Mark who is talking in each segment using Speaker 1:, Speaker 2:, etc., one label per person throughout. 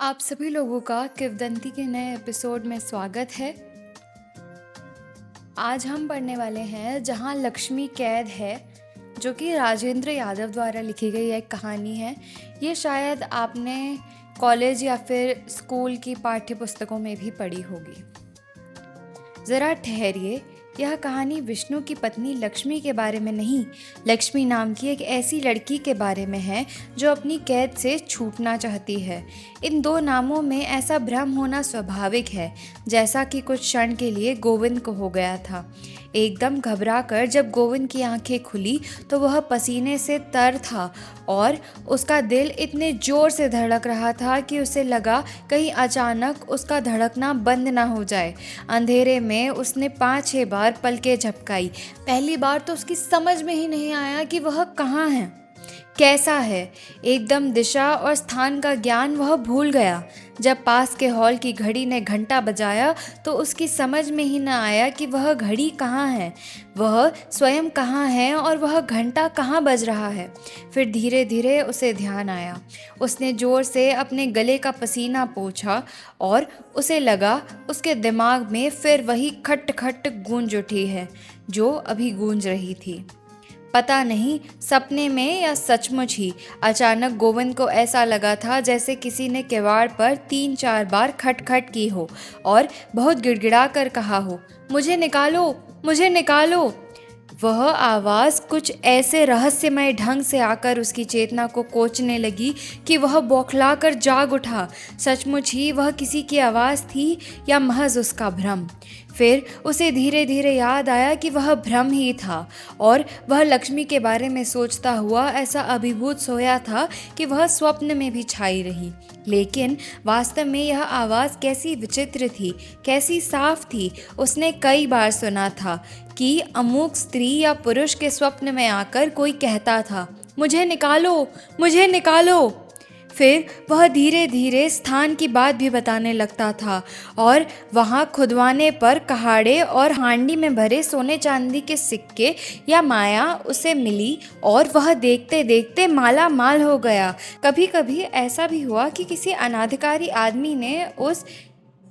Speaker 1: आप सभी लोगों का किंवदंती के नए एपिसोड में स्वागत है। आज हम पढ़ने वाले हैं जहां लक्ष्मी कैद है, जो कि राजेंद्र यादव द्वारा लिखी गई एक कहानी है। ये शायद आपने कॉलेज या फिर स्कूल की पाठ्य पुस्तकों में भी पढ़ी होगी। ज़रा ठहरिए, यह कहानी विष्णु की पत्नी लक्ष्मी के बारे में नहीं, लक्ष्मी नाम की एक ऐसी लड़की के बारे में है जो अपनी कैद से छूटना चाहती है। इन दो नामों में ऐसा भ्रम होना स्वाभाविक है, जैसा कि कुछ क्षण के लिए गोविंद को हो गया था। एकदम घबराकर जब गोविंद की आंखें खुली तो वह पसीने से तर था और उसका दिल इतने जोर से धड़क रहा था कि उसे लगा कहीं अचानक उसका धड़कना बंद ना हो जाए। अंधेरे में उसने 5-6 बार पलकें झपकाई। पहली बार तो उसकी समझ में ही नहीं आया कि वह कहाँ है, कैसा है। एकदम दिशा और स्थान का ज्ञान वह भूल गया। जब पास के हॉल की घड़ी ने घंटा बजाया तो उसकी समझ में ही न आया कि वह घड़ी कहाँ है, वह स्वयं कहाँ है और वह घंटा कहाँ बज रहा है। फिर धीरे धीरे उसे ध्यान आया। उसने जोर से अपने गले का पसीना पोंछा और उसे लगा उसके दिमाग में फिर वही खट खट गूंज उठी है जो अभी गूंज रही थी। पता नहीं सपने में या सचमुच ही अचानक गोविंद को ऐसा लगा था जैसे किसी ने किवाड़ पर 3-4 बार खटखट की हो और बहुत गिड़गिड़ा कर कहा हो, मुझे निकालो, मुझे निकालो। वह आवाज़ कुछ ऐसे रहस्यमय ढंग से आकर उसकी चेतना को कोचने लगी कि वह बौखला कर जाग उठा। सचमुच ही वह किसी की आवाज़ थी या महज उसका भ्रम। फिर उसे धीरे धीरे याद आया कि वह भ्रम ही था और वह लक्ष्मी के बारे में सोचता हुआ ऐसा अभिभूत सोया था कि वह स्वप्न में भी छाई रही। लेकिन वास्तव में यह आवाज़ कैसी विचित्र थी, कैसी साफ थी। उसने कई बार सुना था कि अमुक स्त्री या पुरुष के स्वप्न में आकर कोई कहता था, मुझे निकालो, मुझे निकालो। फिर वह धीरे धीरे स्थान की बात भी बताने लगता था और वहाँ खुदवाने पर कहाड़े और हांडी में भरे सोने चांदी के सिक्के या माया उसे मिली और वह देखते देखते माला माल हो गया। कभी कभी ऐसा भी हुआ कि किसी अनाधिकारी आदमी ने उस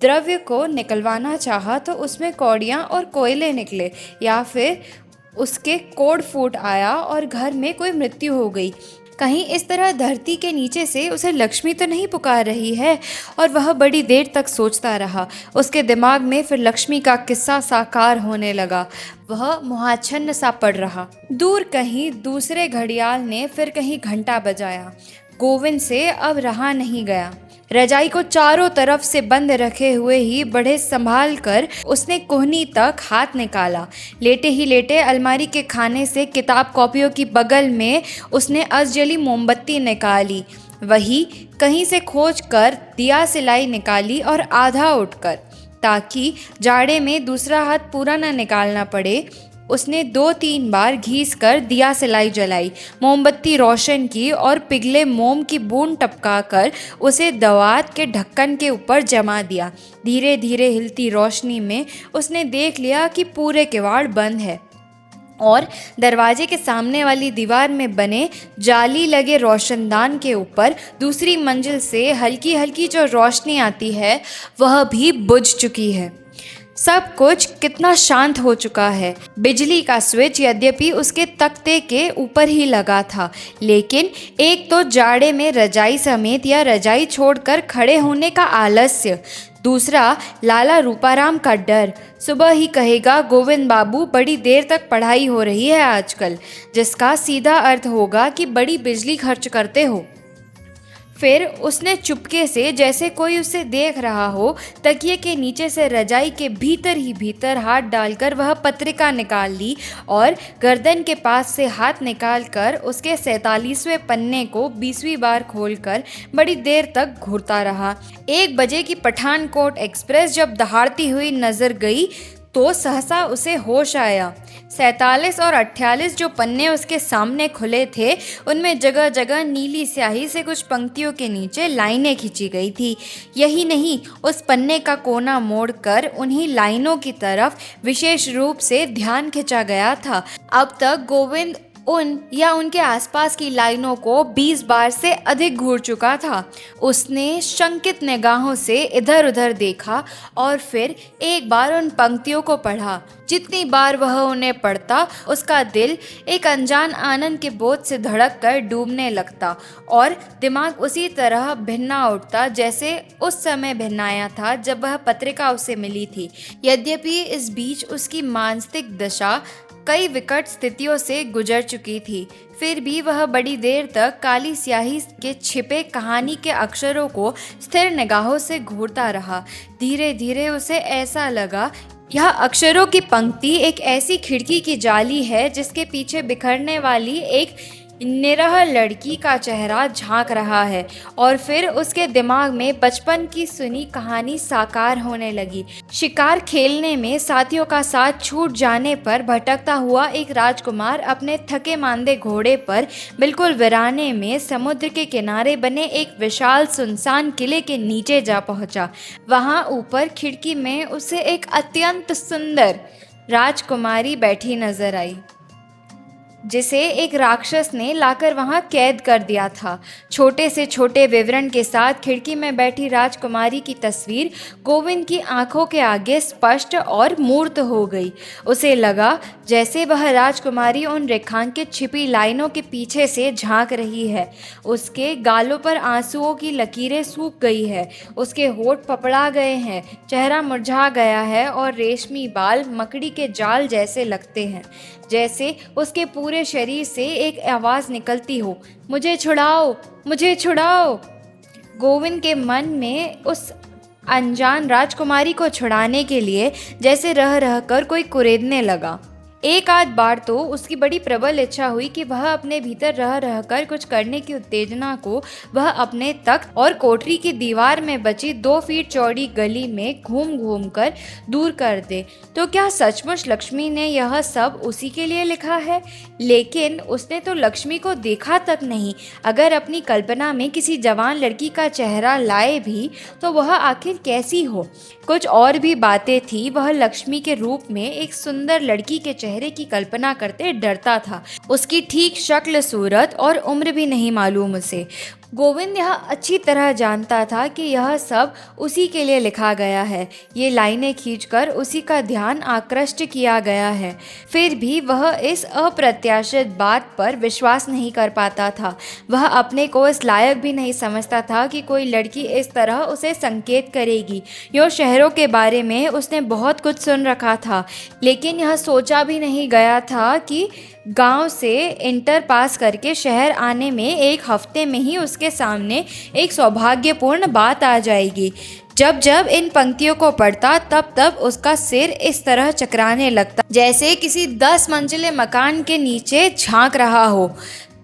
Speaker 1: द्रव्य को निकलवाना चाहा तो उसमें कौड़ियाँ और कोयले निकले, या फिर उसके कोड़ फूट आया और घर में कोई मृत्यु हो गई। कहीं इस तरह धरती के नीचे से उसे लक्ष्मी तो नहीं पुकार रही है। और वह बड़ी देर तक सोचता रहा। उसके दिमाग में फिर लक्ष्मी का किस्सा साकार होने लगा। वह मोहाच्छन्न सा पड़ रहा। दूर कहीं दूसरे घड़ियाल ने फिर कहीं घंटा बजाया। गोविंद से अब रहा नहीं गया। रजाई को चारों तरफ से बंद रखे हुए ही बड़े संभाल कर उसने कोहनी तक हाथ निकाला। लेटे ही लेटे अलमारी के खाने से किताब कॉपियों की बगल में उसने अजजली मोमबत्ती निकाली। वही कहीं से खोज कर दिया सिलाई निकाली और आधा उठकर, ताकि जाड़े में दूसरा हाथ पूरा न निकालना पड़े, उसने 2-3 बार घीस कर दिया सिलाई जलाई, मोमबत्ती रोशन की और पिघले मोम की बूंद टपका कर उसे दवात के ढक्कन के ऊपर जमा दिया। धीरे धीरे हिलती रोशनी में उसने देख लिया कि पूरे किवाड़ बंद है और दरवाजे के सामने वाली दीवार में बने जाली लगे रोशनदान के ऊपर दूसरी मंजिल से हल्की हल्की जो रोशनी आती है वह भी बुझ चुकी है। सब कुछ कितना शांत हो चुका है। बिजली का स्विच यद्यपि उसके तख्ते के ऊपर ही लगा था, लेकिन एक तो जाड़े में रजाई समेत या रजाई छोड़कर खड़े होने का आलस्य, दूसरा लाला रूपाराम का डर। सुबह ही कहेगा, गोविंद बाबू बड़ी देर तक पढ़ाई हो रही है आजकल, जिसका सीधा अर्थ होगा कि बड़ी बिजली खर्च करते हो। फिर उसने चुपके से, जैसे कोई उसे देख रहा हो, तकिए के नीचे से रजाई के भीतर ही भीतर हाथ डालकर वह पत्रिका निकाल ली और गर्दन के पास से हाथ निकालकर उसके 47वें पन्ने को 20वीं बार खोलकर बड़ी देर तक घूरता रहा। 1 बजे की पठानकोट एक्सप्रेस जब दहाड़ती हुई नजर गई तो सहसा उसे होश आया। 47 और 48 जो पन्ने उसके सामने खुले थे, उनमें जगह जगह नीली स्याही से कुछ पंक्तियों के नीचे लाइनें खींची गई थी। यही नहीं, उस पन्ने का कोना मोड़कर उन्हीं लाइनों की तरफ विशेष रूप से ध्यान खिंचा गया था। अब तक गोविंद उन या उनके आसपास की लाइनों को 20 बार से अधिक घूर चुका था। उसने शंकित निगाहों से इधर उधर देखा और फिर एक बार उन पंक्तियों को पढ़ा। जितनी बार वह उन्हें पढ़ता, उसका दिल एक अनजान आनंद के बोझ से धड़क कर डूबने लगता और दिमाग उसी तरह भिन्ना उठता जैसे उस समय भिन्नाया था जब वह पत्रिका उसे मिली थी। यद्यपि इस बीच उसकी मानसिक दशा कई विकट स्थितियों से गुजर चुकी थी, फिर भी वह बड़ी देर तक काली स्याही के छिपे कहानी के अक्षरों को स्थिर निगाहों से घूरता रहा। धीरे धीरे उसे ऐसा लगा, यह अक्षरों की पंक्ति एक ऐसी खिड़की की जाली है जिसके पीछे बिखरने वाली एक निरह लड़की का चेहरा झांक रहा है। और फिर उसके दिमाग में बचपन की सुनी कहानी साकार होने लगी। शिकार खेलने में साथियों का साथ छूट जाने पर भटकता हुआ एक राजकुमार अपने थके मांदे घोड़े पर बिल्कुल वीराने में समुद्र के किनारे बने एक विशाल सुनसान किले के नीचे जा पहुंचा। वहां ऊपर खिड़की में उसे एक अत्यंत सुंदर राजकुमारी बैठी नजर आई, जिसे एक राक्षस ने लाकर वहां कैद कर दिया था। छोटे से छोटे विवरण के साथ खिड़की में बैठी राजकुमारी की तस्वीर गोविंद की आंखों के आगे स्पष्ट और मूर्त हो गई। उसे लगा जैसे वह राजकुमारी उन रेखांकित छिपी लाइनों के पीछे से झांक रही है। उसके गालों पर आंसुओं की लकीरें सूख गई है, उसके होठ पपड़ा गए हैं, चेहरा मुरझा गया है और रेशमी बाल मकड़ी के जाल जैसे लगते हैं। जैसे उसके पूरे शरीर से एक आवाज़ निकलती हो, मुझे छुड़ाओ, मुझे छुड़ाओ। गोविंद के मन में उस अनजान राजकुमारी को छुड़ाने के लिए जैसे रह रह कर कोई कुरेदने लगा। एक आध बार तो उसकी बड़ी प्रबल इच्छा हुई कि वह अपने भीतर रह रह कर कुछ करने की उत्तेजना को वह अपने तख्त और कोठरी की दीवार में बची 2 फीट चौड़ी गली में घूम घूम कर दूर कर दे। तो क्या सचमुच लक्ष्मी ने यह सब उसी के लिए लिखा है? लेकिन उसने तो लक्ष्मी को देखा तक नहीं। अगर अपनी कल्पना में किसी जवान लड़की का चेहरा लाए भी तो वह आखिर कैसी हो? कुछ और भी बातें थी। वह लक्ष्मी के रूप में एक सुंदर लड़की के चेहरे की कल्पना करते डरता था। उसकी ठीक शक्ल, सूरत और उम्र भी नहीं मालूम उसे। गोविंद यह अच्छी तरह जानता था कि यह सब उसी के लिए लिखा गया है। ये लाइनें खींचकर उसी का ध्यान आकृष्ट किया गया है। फिर भी वह इस अप्रत्याशित बात पर विश्वास नहीं कर पाता था। वह अपने को इस लायक भी नहीं समझता था कि कोई लड़की इस तरह उसे संकेत करेगी। यूँ शहरों के बारे में उसने बहुत कुछ सुन रखा था, लेकिन यह सोचा भी नहीं गया था कि गांव से इंटर पास करके शहर आने में 1 हफ्ते में ही उसके सामने एक सौभाग्यपूर्ण बात आ जाएगी। जब जब इन पंक्तियों को पढ़ता तब तब उसका सिर इस तरह चकराने लगता जैसे किसी 10 मंजिले मकान के नीचे झांक रहा हो।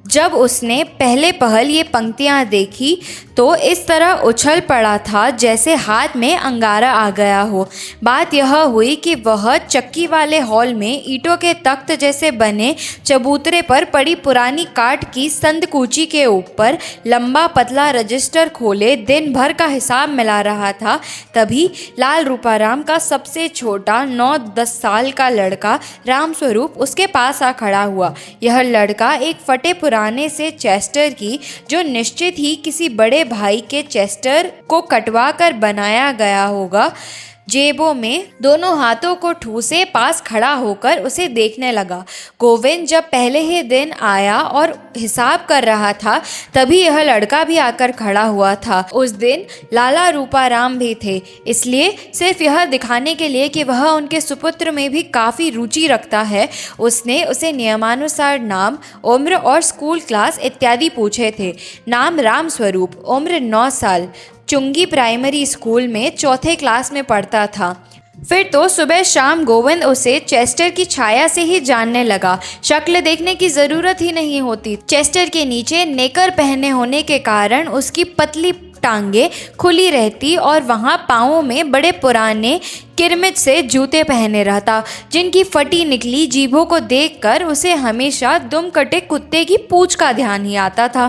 Speaker 1: जब उसने पहले पहल ये पंक्तियाँ देखी तो इस तरह उछल पड़ा था जैसे हाथ में अंगारा आ गया हो। बात यह हुई कि वह चक्की वाले हॉल में ईंटों के तख्त जैसे बने चबूतरे पर पड़ी पुरानी काठ की संदकूची के ऊपर लंबा पतला रजिस्टर खोले दिन भर का हिसाब मिला रहा था। तभी लाल रूपाराम का सबसे छोटा 9-10 साल का लड़का रामस्वरूप उसके पास आ खड़ा हुआ। यह लड़का एक फटे पुराने से चेस्टर की, जो निश्चित ही किसी बड़े भाई के चेस्टर को कटवा कर बनाया गया होगा, जेबों में दोनों हाथों को ठूसे पास खड़ा होकर उसे देखने लगा। गोविंद जब पहले ही दिन आया और हिसाब कर रहा था तभी यह लड़का भी आकर खड़ा हुआ था। उस दिन लाला रूपाराम भी थे, इसलिए सिर्फ यह दिखाने के लिए कि वह उनके सुपुत्र में भी काफ़ी रुचि रखता है, उसने उसे नियमानुसार नाम, उम्र और स्कूल क्लास इत्यादि पूछे थे। नाम रामस्वरूप, उम्र 9 साल, चुंगी प्राइमरी स्कूल में 4थे क्लास में पढ़ता था। फिर तो सुबह शाम गोविंद उसे चेस्टर की छाया से ही जानने लगा। शक्ल देखने की ज़रूरत ही नहीं होती। चेस्टर के नीचे नेकर पहने होने के कारण उसकी पतली टांगे खुली रहती और वहाँ पाँवों में बड़े पुराने किरमिच से जूते पहने रहता, जिनकी फटी निकली जीभों को देखकर उसे हमेशा दुम कटे कुत्ते की पूंछ का ध्यान ही आता था।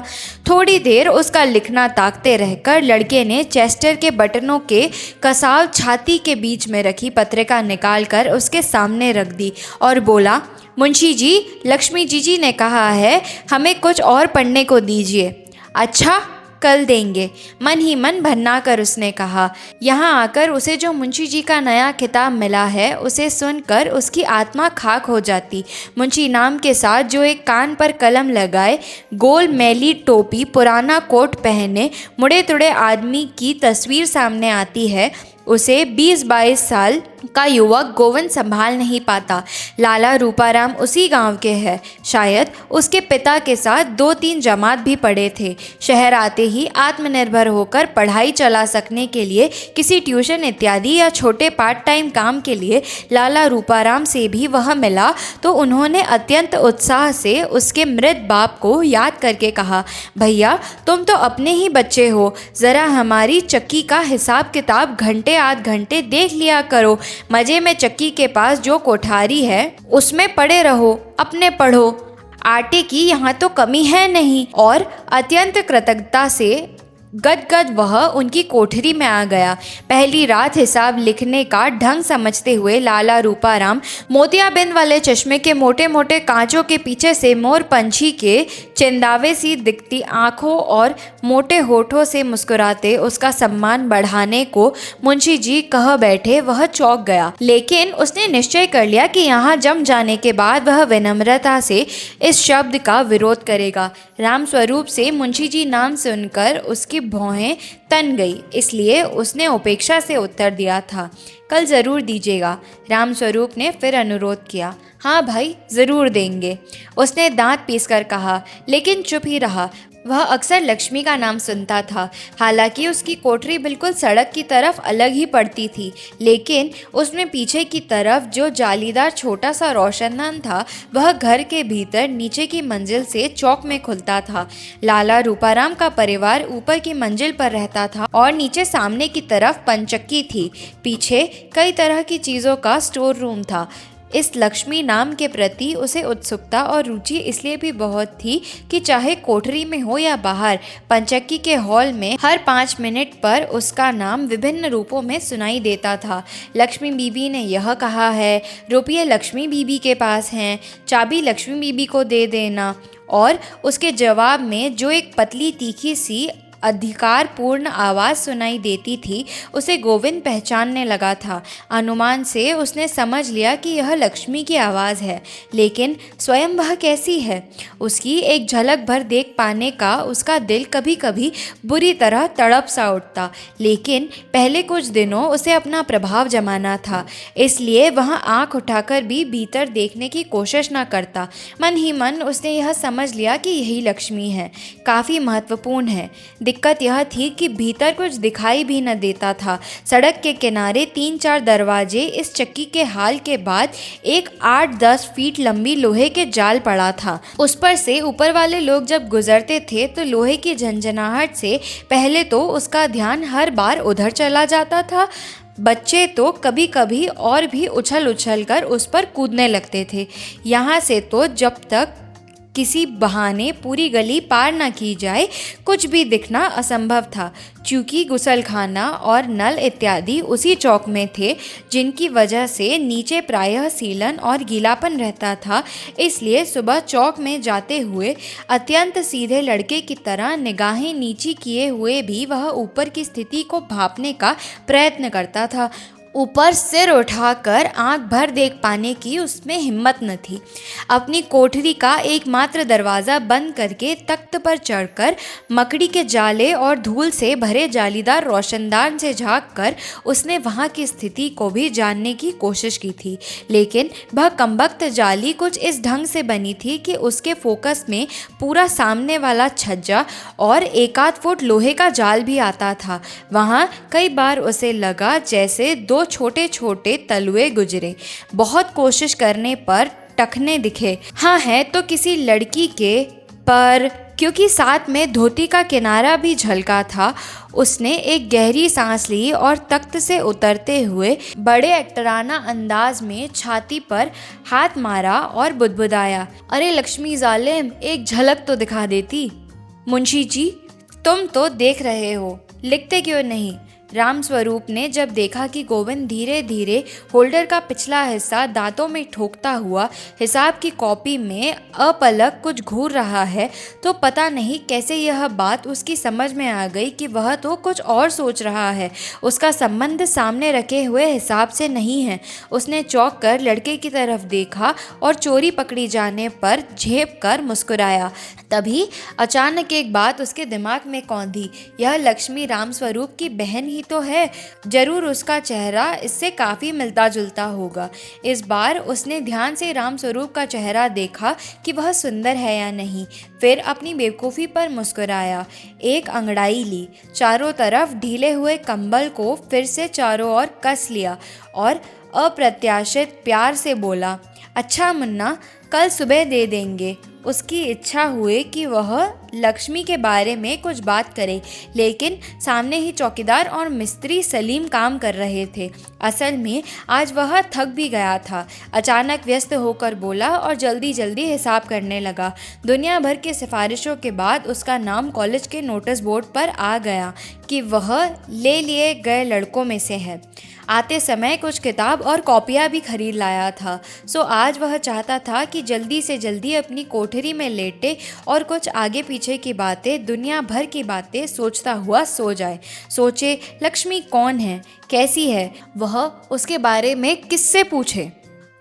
Speaker 1: थोड़ी देर उसका लिखना ताकते रहकर लड़के ने चेस्टर के बटनों के कसाव छाती के बीच में रखी पत्रिका निकालकर उसके सामने रख दी और बोला, मुंशी जी, लक्ष्मी जीजी ने कहा है हमें कुछ और पढ़ने को दीजिए। अच्छा, कल देंगे, मन ही मन भन्ना कर उसने कहा। यहाँ आकर उसे जो मुंशी जी का नया किताब मिला है उसे सुनकर उसकी आत्मा खाक हो जाती। मुंशी नाम के साथ जो एक कान पर कलम लगाए, गोल मैली टोपी, पुराना कोट पहने मुड़े तुड़े आदमी की तस्वीर सामने आती है, उसे 20-22 साल का युवक गोविंद संभाल नहीं पाता। लाला रूपाराम उसी गांव के हैं। शायद उसके पिता के साथ 2-3 जमात भी पढ़े थे। शहर आते ही आत्मनिर्भर होकर पढ़ाई चला सकने के लिए किसी ट्यूशन इत्यादि या छोटे पार्ट टाइम काम के लिए लाला रूपाराम से भी वह मिला तो उन्होंने अत्यंत उत्साह से उसके मृत बाप को याद करके कहा, भैया तुम तो अपने ही बच्चे हो, ज़रा हमारी चक्की का हिसाब किताब घंटे आध घंटे देख लिया करो। मजे में चक्की के पास जो कोठारी है उसमें पड़े रहो, अपने पढ़ो, आटे की यहाँ तो कमी है नहीं। और अत्यंत कृतज्ञता से गदगद वह उनकी कोठरी में आ गया। पहली रात हिसाब लिखने का ढंग समझते हुए लाला रूपाराम मोतियाबिंद वाले चश्मे के मोटे मोटे कांचों के पीछे से मोर पंछी के चिंदावे सी दिखती आँखों और मोटे होठों से मुस्कुराते उसका सम्मान बढ़ाने को मुंशी जी कह बैठे। वह चौंक गया, लेकिन उसने निश्चय कर लिया कि यहाँ जम जाने के बाद वह विनम्रता से इस शब्द का विरोध करेगा। रामस्वरूप से मुंशी जी नाम सुनकर उसकी भौहें तन गई, इसलिए उसने उपेक्षा से उत्तर दिया था, कल ज़रूर दीजिएगा। रामस्वरूप ने फिर अनुरोध किया, हाँ भाई ज़रूर देंगे। उसने दांत पीसकर कहा, लेकिन चुप ही रहा। वह अक्सर लक्ष्मी का नाम सुनता था। हालांकि उसकी कोठरी बिल्कुल सड़क की तरफ अलग ही पड़ती थी, लेकिन उसमें पीछे की तरफ जो जालीदार छोटा सा रोशनदान था वह घर के भीतर नीचे की मंजिल से चौक में खुलता था। लाला रूपाराम का परिवार ऊपर की मंजिल पर रहता था और नीचे सामने की तरफ पंचक्की थी। पीछे कई तरह की चीज़ों का स्टोर रूम था। इस लक्ष्मी नाम के प्रति उसे उत्सुकता और रुचि इसलिए भी बहुत थी कि चाहे कोठरी में हो या बाहर, पंचक्की के हॉल में हर 5 मिनट पर उसका नाम विभिन्न रूपों में सुनाई देता था। लक्ष्मी बीबी ने यह कहा है, रुपये लक्ष्मी बीबी के पास हैं, चाबी लक्ष्मी बीबी को दे देना। और उसके जवाब में जो एक पतली तीखी सी अधिकारपूर्ण आवाज़ सुनाई देती थी उसे गोविंद पहचानने लगा था। अनुमान से उसने समझ लिया कि यह लक्ष्मी की आवाज़ है, लेकिन स्वयं वह कैसी है उसकी एक झलक भर देख पाने का उसका दिल कभी कभी बुरी तरह तड़प सा उठता। लेकिन पहले कुछ दिनों उसे अपना प्रभाव जमाना था, इसलिए वह आंख उठाकर भी भीतर देखने की कोशिश न करता। मन ही मन उसने यह समझ लिया कि यही लक्ष्मी है, काफ़ी महत्वपूर्ण है। दिक्कत यह थी कि भीतर कुछ दिखाई भी न देता था। सड़क के किनारे 3-4 दरवाजे, इस चक्की के हाल के बाद एक 8-10 फीट लंबी लोहे के जाल पड़ा था। उस पर से ऊपर वाले लोग जब गुजरते थे तो लोहे की झंझनाहट से पहले तो उसका ध्यान हर बार उधर चला जाता था। बच्चे तो कभी कभी और भी उछल उछल कर उस पर कूदने लगते थे। यहाँ से तो जब तक किसी बहाने पूरी गली पार न की जाए कुछ भी दिखना असंभव था। चूँकि गुसलखाना और नल इत्यादि उसी चौक में थे, जिनकी वजह से नीचे प्रायः सीलन और गीलापन रहता था, इसलिए सुबह चौक में जाते हुए अत्यंत सीधे लड़के की तरह निगाहें नीची किए हुए भी वह ऊपर की स्थिति को भांपने का प्रयत्न करता था। ऊपर सिर उठाकर आंख भर देख पाने की उसमें हिम्मत न थी। अपनी कोठरी का एकमात्र दरवाज़ा बंद करके तख्त पर चढ़कर मकड़ी के जाले और धूल से भरे जालीदार रोशनदान से झांककर उसने वहाँ की स्थिति को भी जानने की कोशिश की थी। लेकिन वह कमबख्त जाली कुछ इस ढंग से बनी थी कि उसके फोकस में पूरा सामने वाला छज्जा और 1-8 फुट लोहे का जाल भी आता था। वहाँ कई बार उसे लगा जैसे 2 छोटे छोटे तलुए गुजरे। बहुत कोशिश करने पर टखने दिखे। हाँ है तो किसी लड़की के, पर क्योंकि साथ में धोती का किनारा भी झलका था। उसने एक गहरी सांस ली और तख्त से उतरते हुए बड़े एक्टराना अंदाज में छाती पर हाथ मारा और बुदबुदाया, अरे लक्ष्मी जालिम, एक झलक तो दिखा देती। मुंशी जी, तुम तो देख रहे हो, लिखते क्यों नहीं? रामस्वरूप ने जब देखा कि गोविंद धीरे धीरे होल्डर का पिछला हिस्सा दांतों में ठोकता हुआ हिसाब की कॉपी में अपलक कुछ घूर रहा है, तो पता नहीं कैसे यह बात उसकी समझ में आ गई कि वह तो कुछ और सोच रहा है। उसका संबंध सामने रखे हुए हिसाब से नहीं है। उसने चौंक कर लड़के की तरफ देखा और चोरी पकड़ी जाने पर झेप कर मुस्कुराया। तभी अचानक एक बात उसके दिमाग में कौंधी, यह लक्ष्मी रामस्वरूप की बहन ही तो है, जरूर उसका चेहरा इससे काफ़ी मिलता जुलता होगा। इस बार उसने ध्यान से रामस्वरूप का चेहरा देखा कि वह सुंदर है या नहीं, फिर अपनी बेवकूफ़ी पर मुस्कुराया। एक अंगड़ाई ली, चारों तरफ ढीले हुए कंबल को फिर से चारों ओर कस लिया और अप्रत्याशित प्यार से बोला, अच्छा मुन्ना, कल सुबह दे देंगे। उसकी इच्छा हुई कि वह लक्ष्मी के बारे में कुछ बात करे, लेकिन सामने ही चौकीदार और मिस्त्री सलीम काम कर रहे थे। असल में आज वह थक भी गया था। अचानक व्यस्त होकर बोला और जल्दी जल्दी हिसाब करने लगा। दुनिया भर की सिफारिशों के बाद उसका नाम कॉलेज के नोटिस बोर्ड पर आ गया कि वह ले लिए गए लड़कों में से है। आते समय कुछ किताब और कॉपियाँ भी खरीद लाया था। सो आज वह चाहता था कि जल्दी से जल्दी अपनी कोठरी में लेटे और कुछ आगे पीछे की बातें, दुनिया भर की बातें सोचता हुआ सो जाए। सोचे लक्ष्मी कौन है, कैसी है, वह उसके बारे में किससे पूछे?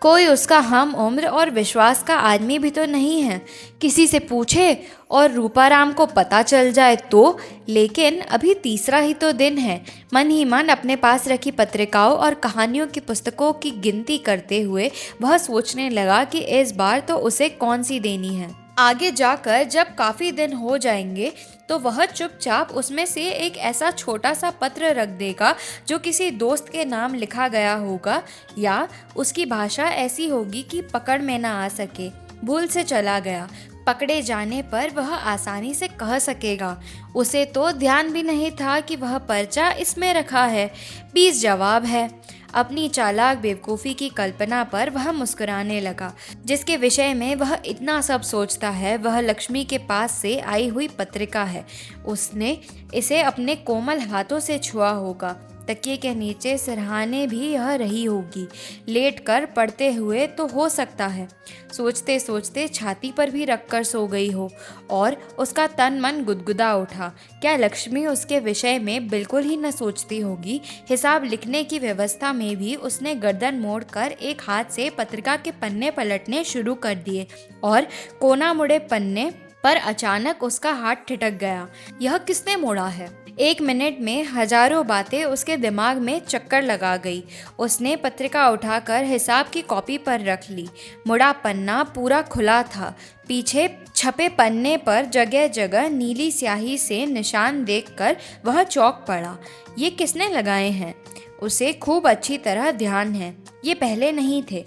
Speaker 1: कोई उसका हम उम्र और विश्वास का आदमी भी तो नहीं है। किसी से पूछे और रूपाराम को पता चल जाए तो? लेकिन अभी तीसरा ही तो दिन है। मन ही मन अपने पास रखी पत्रिकाओं और कहानियों की पुस्तकों की गिनती करते हुए वह सोचने लगा कि इस बार तो उसे कौन सी देनी है। आगे जाकर जब काफ़ी दिन हो जाएंगे तो वह चुपचाप उसमें से एक ऐसा छोटा सा पत्र रख देगा जो किसी दोस्त के नाम लिखा गया होगा, या उसकी भाषा ऐसी होगी कि पकड़ में ना आ सके। भूल से चला गया, पकड़े जाने पर वह आसानी से कह सकेगा। उसे तो ध्यान भी नहीं था कि वह पर्चा इसमें रखा है। 20 जवाब है। अपनी चालाक बेवकूफ़ी की कल्पना पर वह मुस्कुराने लगा। जिसके विषय में वह इतना सब सोचता है वह लक्ष्मी के पास से आई हुई पत्रिका है। उसने इसे अपने कोमल हाथों से छुआ होगा। तकिए के नीचे सिरहाने भी यह रही होगी। लेट कर पढ़ते हुए तो हो सकता है। सोचते सोचते छाती पर भी रखकर सो गई हो और उसका तन मन गुदगुदा उठा। क्या लक्ष्मी उसके विषय में बिल्कुल ही न सोचती होगी? हिसाब लिखने की व्यवस्था में भी उसने गर्दन मोड़कर एक हाथ से पत्रिका के पन्ने पलटने शुरू कर दिए और कोना मुड़े पन्ने पर अचानक उसका हाथ ठिठक गया। यह किसने मोड़ा है? 1 मिनट में हजारों बातें उसके दिमाग में चक्कर लगा गई। उसने पत्रिका उठाकर हिसाब की कॉपी पर रख ली। मुड़ा पन्ना पूरा खुला था। पीछे छपे पन्ने पर जगह जगह नीली स्याही से निशान देखकर वह चौंक पड़ा। ये किसने लगाए हैं? उसे खूब अच्छी तरह ध्यान है, ये पहले नहीं थे।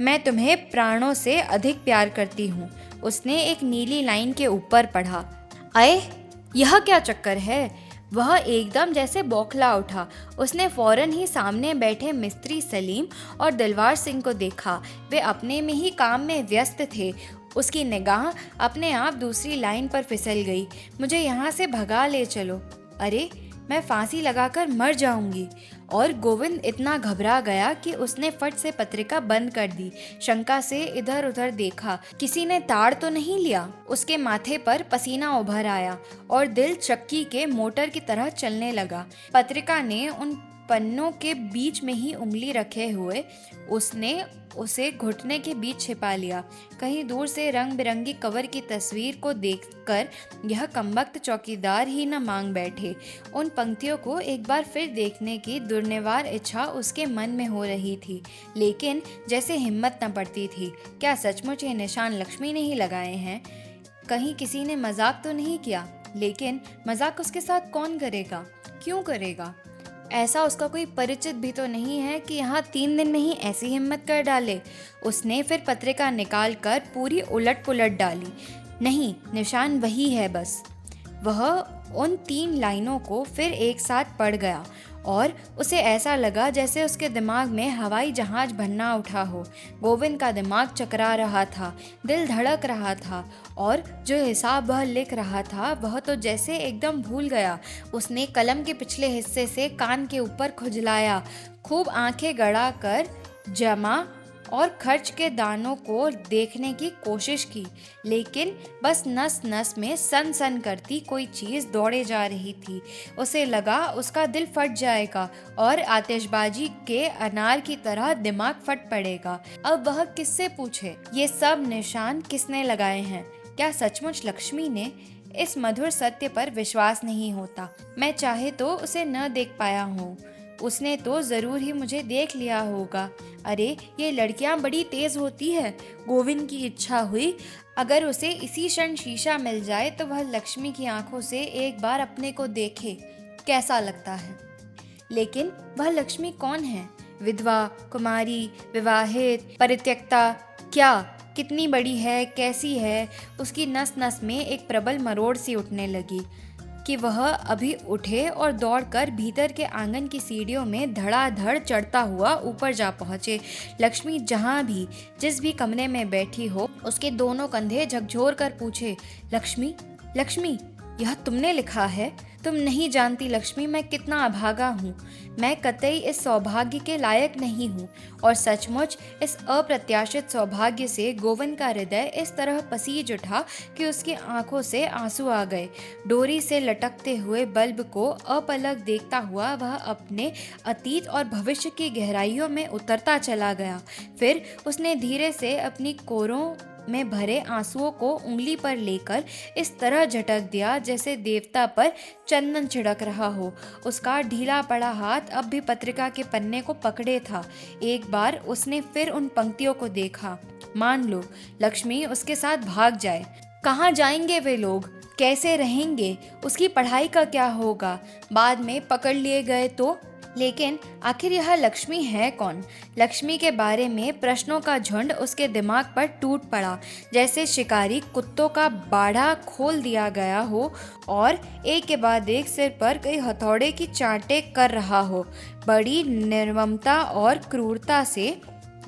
Speaker 1: मैं तुम्हें प्राणों से अधिक प्यार करती हूँ, उसने एक नीली लाइन के ऊपर पढ़ा। अये, यह क्या चक्कर है? वह एकदम जैसे बौखला उठा। उसने फौरन ही सामने बैठे मिस्त्री सलीम और दिलवार सिंह को देखा। वे अपने में ही काम में व्यस्त थे। उसकी निगाह अपने आप दूसरी लाइन पर फिसल गई। मुझे यहाँ से भगा ले चलो। अरे, मैं फांसी लगाकर मर जाऊंगी। और गोविंद इतना घबरा गया कि उसने फट से पत्रिका बंद कर दी। शंका से इधर उधर देखा, किसी ने ताड़ तो नहीं लिया? उसके माथे पर पसीना उभर आया और दिल चक्की के मोटर की तरह चलने लगा। पत्रिका ने उन पन्नों के बीच में ही उंगली रखे हुए उसने उसे घुटने के बीच छिपा लिया। कहीं दूर से रंग बिरंगी कवर की तस्वीर को देखकर यह कमबख्त चौकीदार ही न मांग बैठे। उन पंक्तियों को एक बार फिर देखने की दुर्निवार इच्छा उसके मन में हो रही थी, लेकिन जैसे हिम्मत न पड़ती थी। क्या सचमुच ये निशान लक्ष्मी ने ही लगाए हैं? कहीं किसी ने मजाक तो नहीं किया? लेकिन मजाक उसके साथ कौन करेगा? क्यों करेगा? ऐसा उसका कोई परिचित भी तो नहीं है कि यहाँ 3 दिन में ही ऐसी हिम्मत कर डाले। उसने फिर पत्रिका निकाल कर पूरी उलट पुलट डाली। नहीं, निशान वही है बस। वह उन 3 लाइनों को फिर एक साथ पढ़ गया और उसे ऐसा लगा जैसे उसके दिमाग में हवाई जहाज बनना उठा हो। गोविंद का दिमाग चकरा रहा था, दिल धड़क रहा था और जो हिसाब वह लिख रहा था वह तो जैसे एकदम भूल गया। उसने कलम के पिछले हिस्से से कान के ऊपर खुजलाया, खूब आंखें गड़ा कर जमा और खर्च के दानों को देखने की कोशिश की, लेकिन बस नस नस में सन सन करती कोई चीज़ दौड़े जा रही थी। उसे लगा उसका दिल फट जाएगा और आतिशबाजी के अनार की तरह दिमाग फट पड़ेगा। अब वह किससे पूछे? ये सब निशान किसने लगाए हैं? क्या सचमुच लक्ष्मी ने? इस मधुर सत्य पर विश्वास नहीं होता। मैं चाहे तो उसे न देख पाया हूँ, उसने तो ज़रूर ही मुझे देख लिया होगा। अरे ये लड़कियां बड़ी तेज़ होती है। गोविंद की इच्छा हुई अगर उसे इसी क्षण शीशा मिल जाए तो वह लक्ष्मी की आंखों से एक बार अपने को देखे, कैसा लगता है। लेकिन वह लक्ष्मी कौन है? विधवा, कुमारी, विवाहित, परित्यक्ता? क्या, कितनी बड़ी है, कैसी है? उसकी नस नस में एक प्रबल मरोड़ सी उठने लगी कि वह अभी उठे और दौड़कर भीतर के आंगन की सीढ़ियों में धड़ाधड़ चढ़ता हुआ ऊपर जा पहुंचे। लक्ष्मी जहां भी जिस भी कमरे में बैठी हो उसके दोनों कंधे झकझोर कर पूछे, लक्ष्मी, लक्ष्मी, यह तुमने लिखा है? तुम नहीं जानती लक्ष्मी मैं कितना अभागा हूँ। मैं कतई इस सौभाग्य के लायक नहीं हूँ। और सचमुच इस अप्रत्याशित सौभाग्य से गोविंद का हृदय इस तरह पसीज उठा कि उसकी आंखों से आंसू आ गए। डोरी से लटकते हुए बल्ब को अपलक देखता हुआ वह अपने अतीत और भविष्य की गहराइयों में उतरता चला गया। फिर उसने धीरे से अपनी कोरों में भरे आंसुओं को उंगली पर लेकर इस तरह झटक दिया जैसे देवता पर चंदन छिड़क रहा हो। उसका ढीला पड़ा हाथ अब भी पत्रिका के पन्ने को पकड़े था। एक बार उसने फिर उन पंक्तियों को देखा। मान लो लक्ष्मी उसके साथ भाग जाए, कहाँ जाएंगे वे लोग? कैसे रहेंगे? उसकी पढ़ाई का क्या होगा? बाद में पकड़ लिए गए तो? लेकिन आखिर यह लक्ष्मी है कौन? लक्ष्मी के बारे में प्रश्नों का झुंड उसके दिमाग पर टूट पड़ा, जैसे शिकारी कुत्तों का बाड़ा खोल दिया गया हो और एक के बाद एक सिर पर कई हथौड़े की चांटे कर रहा हो। बड़ी निर्ममता और क्रूरता से,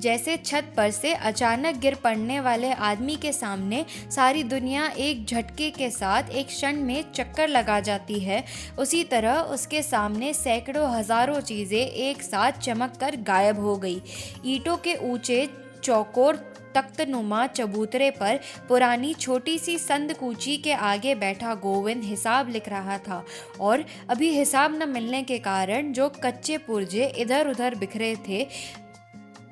Speaker 1: जैसे छत पर से अचानक गिर पड़ने वाले आदमी के सामने सारी दुनिया एक झटके के साथ एक क्षण में चक्कर लगा जाती है, उसी तरह उसके सामने सैकड़ों हजारों चीज़ें एक साथ चमक कर गायब हो गई। ईंटों के ऊंचे चौकोर तख्तनुमा चबूतरे पर पुरानी छोटी सी संदकूची के आगे बैठा गोविंद हिसाब लिख रहा था और अभी हिसाब न मिलने के कारण जो कच्चे पुर्जे इधर उधर बिखरे थे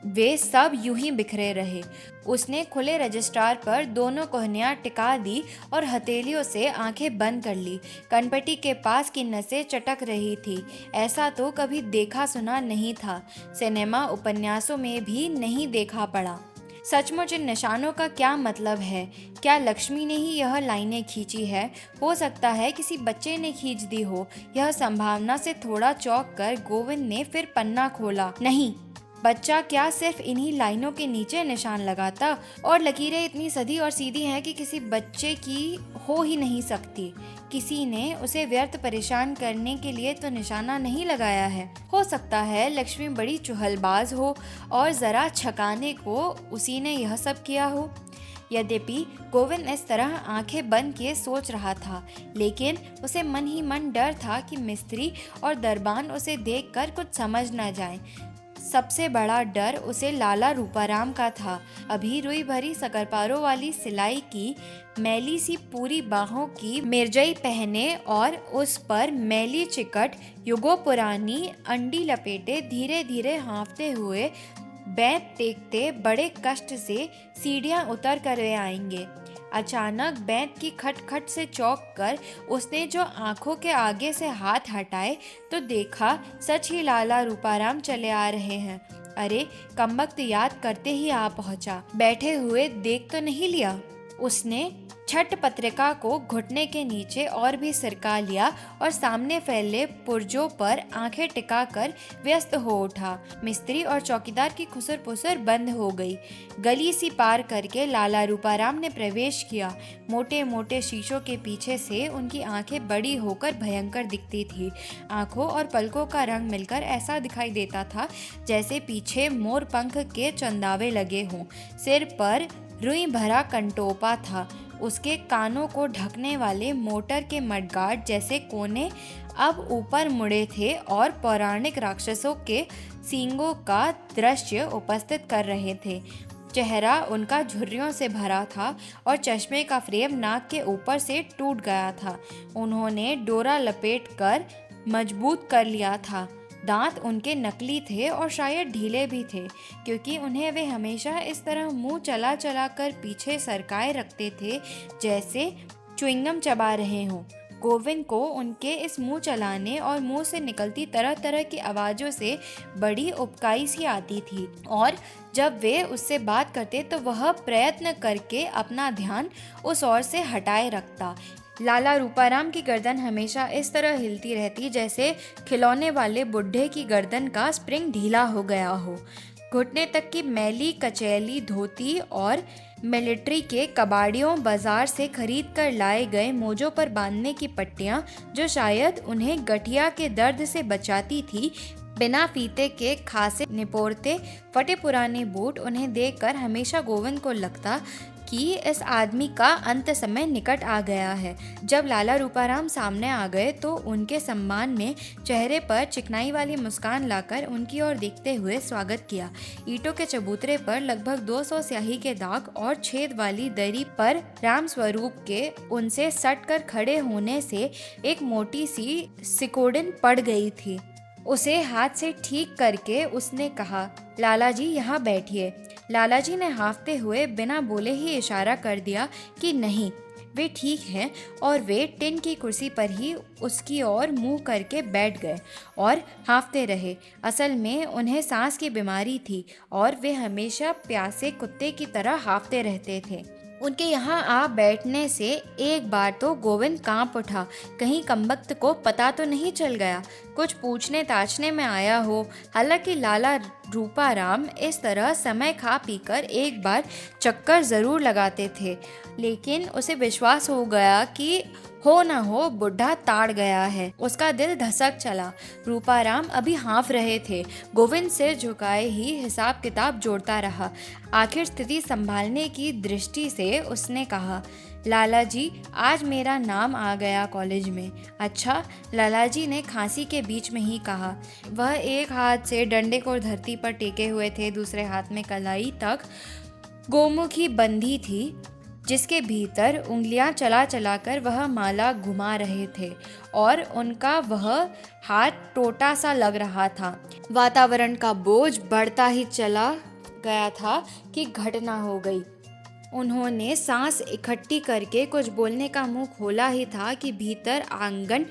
Speaker 1: वे सब यूं ही बिखरे रहे। उसने खुले रजिस्ट्रार पर दोनों कोहनियाँ टिका दी और हथेलियों से आंखें बंद कर ली। कनपटी के पास की नसें चटक रही थी। ऐसा तो कभी देखा सुना नहीं था, सिनेमा उपन्यासों में भी नहीं देखा पड़ा। सचमुच इन निशानों का क्या मतलब है? क्या लक्ष्मी ने ही यह लाइनें खींची है? हो सकता है किसी बच्चे ने खींच दी हो। यह संभावना से थोड़ा चौंक कर गोविंद ने फिर पन्ना खोला। नहीं, बच्चा क्या सिर्फ इन्हीं लाइनों के नीचे निशान लगाता? और लकीरें इतनी सधी और सीधी हैं कि किसी बच्चे की हो ही नहीं सकती। किसी ने उसे व्यर्थ परेशान करने के लिए तो निशाना नहीं लगाया है। हो सकता है लक्ष्मी बड़ी चुहलबाज हो और जरा छकाने को उसी ने यह सब किया हो। यद्यपि गोविंद इस तरह आंखें बंद किए सोच रहा था, लेकिन उसे मन ही मन डर था कि मिस्त्री और दरबान उसे देखकर कुछ समझ न जाएं। सबसे बड़ा डर उसे लाला रूपाराम का था। अभी रुई भरी सकरपारों वाली सिलाई की मैली सी पूरी बाहों की मिर्जई पहने और उस पर मैली चिकट युगों पुरानी अंडी लपेटे धीरे धीरे हाँफते हुए बैंत देखते बड़े कष्ट से सीढ़ियाँ उतर कर वे आएंगे। अचानक बैंत की खटखट से चौंक कर उसने जो आंखों के आगे से हाथ हटाए तो देखा सच ही लाला रूपाराम चले आ रहे हैं। अरे कमबख्त याद करते ही आ पहुंचा। बैठे हुए देख तो नहीं लिया उसने? छठ पत्रिका को घुटने के नीचे और भी सिरका लिया और सामने फैले पुर्जों पर आंखें टिकाकर व्यस्त हो उठा। मिस्त्री और चौकीदार की खुसर पुसर बंद हो गई। गली सी पार करके लाला रूपाराम ने प्रवेश किया। मोटे मोटे शीशों के पीछे से उनकी आंखें बड़ी होकर भयंकर दिखती थी। आंखों और पलकों का रंग मिलकर ऐसा दिखाई देता था जैसे पीछे मोर पंख के चंदावे लगे हों। सिर पर रुई भरा कंटोपा था। उसके कानों को ढकने वाले मोटर के मडगार्ड जैसे कोने अब ऊपर मुड़े थे और पौराणिक राक्षसों के सींगों का दृश्य उपस्थित कर रहे थे। चेहरा उनका झुर्रियों से भरा था और चश्मे का फ्रेम नाक के ऊपर से टूट गया था। उन्होंने डोरा लपेटकर मजबूत कर लिया था। दांत उनके नकली थे और शायद ढीले भी थे, क्योंकि उन्हें वे हमेशा इस तरह मुंह चला चला कर पीछे सरकाए रखते थे जैसे च्युइंगम चबा रहे हों। गोविंद को उनके इस मुंह चलाने और मुंह से निकलती तरह तरह की आवाज़ों से बड़ी उबकाई सी आती थी, और जब वे उससे बात करते तो वह प्रयत्न करके अपना ध्यान उस ओर से हटाए रखता। लाला रूपाराम की गर्दन हमेशा इस तरह हिलती रहती जैसे खिलौने वाले बुढ़े की गर्दन का स्प्रिंग ढीला हो गया हो। घुटने तक की मैली कचैली धोती और मिलिट्री के कबाड़ियों बाजार से खरीद कर लाए गए मोजों पर बांधने की पट्टियां, जो शायद उन्हें गठिया के दर्द से बचाती थी, बिना फीते के खासे निपोरते फटे पुराने बूट, उन्हें देखकर हमेशा गोविंद को लगता कि इस आदमी का अंत समय निकट आ गया है। जब लाला रूपाराम सामने आ गए तो उनके सम्मान में चेहरे पर चिकनाई वाली मुस्कान लाकर उनकी ओर देखते हुए स्वागत किया। ईंटों के चबूतरे पर लगभग 200 स्याही के दाग और छेद वाली दरी पर राम स्वरूप के उनसे सट कर खड़े होने से एक मोटी सी सिकोड़न पड़ गई थी। उसे हाथ से ठीक करके उसने कहा, लाला जी यहाँ बैठिए। लाला जी ने हाँफते हुए बिना बोले ही इशारा कर दिया कि नहीं, वे ठीक हैं, और वे टिन की कुर्सी पर ही उसकी ओर मुंह करके बैठ गए और हाँफते रहे। असल में उन्हें सांस की बीमारी थी और वे हमेशा प्यासे कुत्ते की तरह हाँफते रहते थे। उनके यहाँ आ बैठने से एक बार तो गोविंद कांप उठा। कहीं कमबख्त को पता तो नहीं चल गया, कुछ पूछने ताछने में आया हो। हालांकि लाला रूपाराम इस तरह समय खा पीकर एक बार चक्कर ज़रूर लगाते थे, लेकिन उसे विश्वास हो गया कि हो न हो बुढ़ा ताड़ गया है। उसका दिल धसक चला। रूपाराम अभी हाँफ रहे थे। गोविंद सिर झुकाए ही हिसाब किताब जोड़ता रहा। आखिर स्थिति संभालने की दृष्टि से उसने कहा, लाला जी, आज मेरा नाम आ गया कॉलेज में। अच्छा, लाला जी ने खांसी के बीच में ही कहा। वह एक हाथ से डंडे को धरती पर टेके हुए थे, दूसरे हाथ में कलाई तक गोमुखी बंधी थी, जिसके भीतर उंगलियां चला चला कर वह माला घुमा रहे थे, और उनका वह हाथ टोटा सा लग रहा था। वातावरण का बोझ बढ़ता ही चला गया था कि घटना हो गई। उन्होंने सांस इकट्ठी करके कुछ बोलने का मुंह खोला ही था कि भीतर आंगन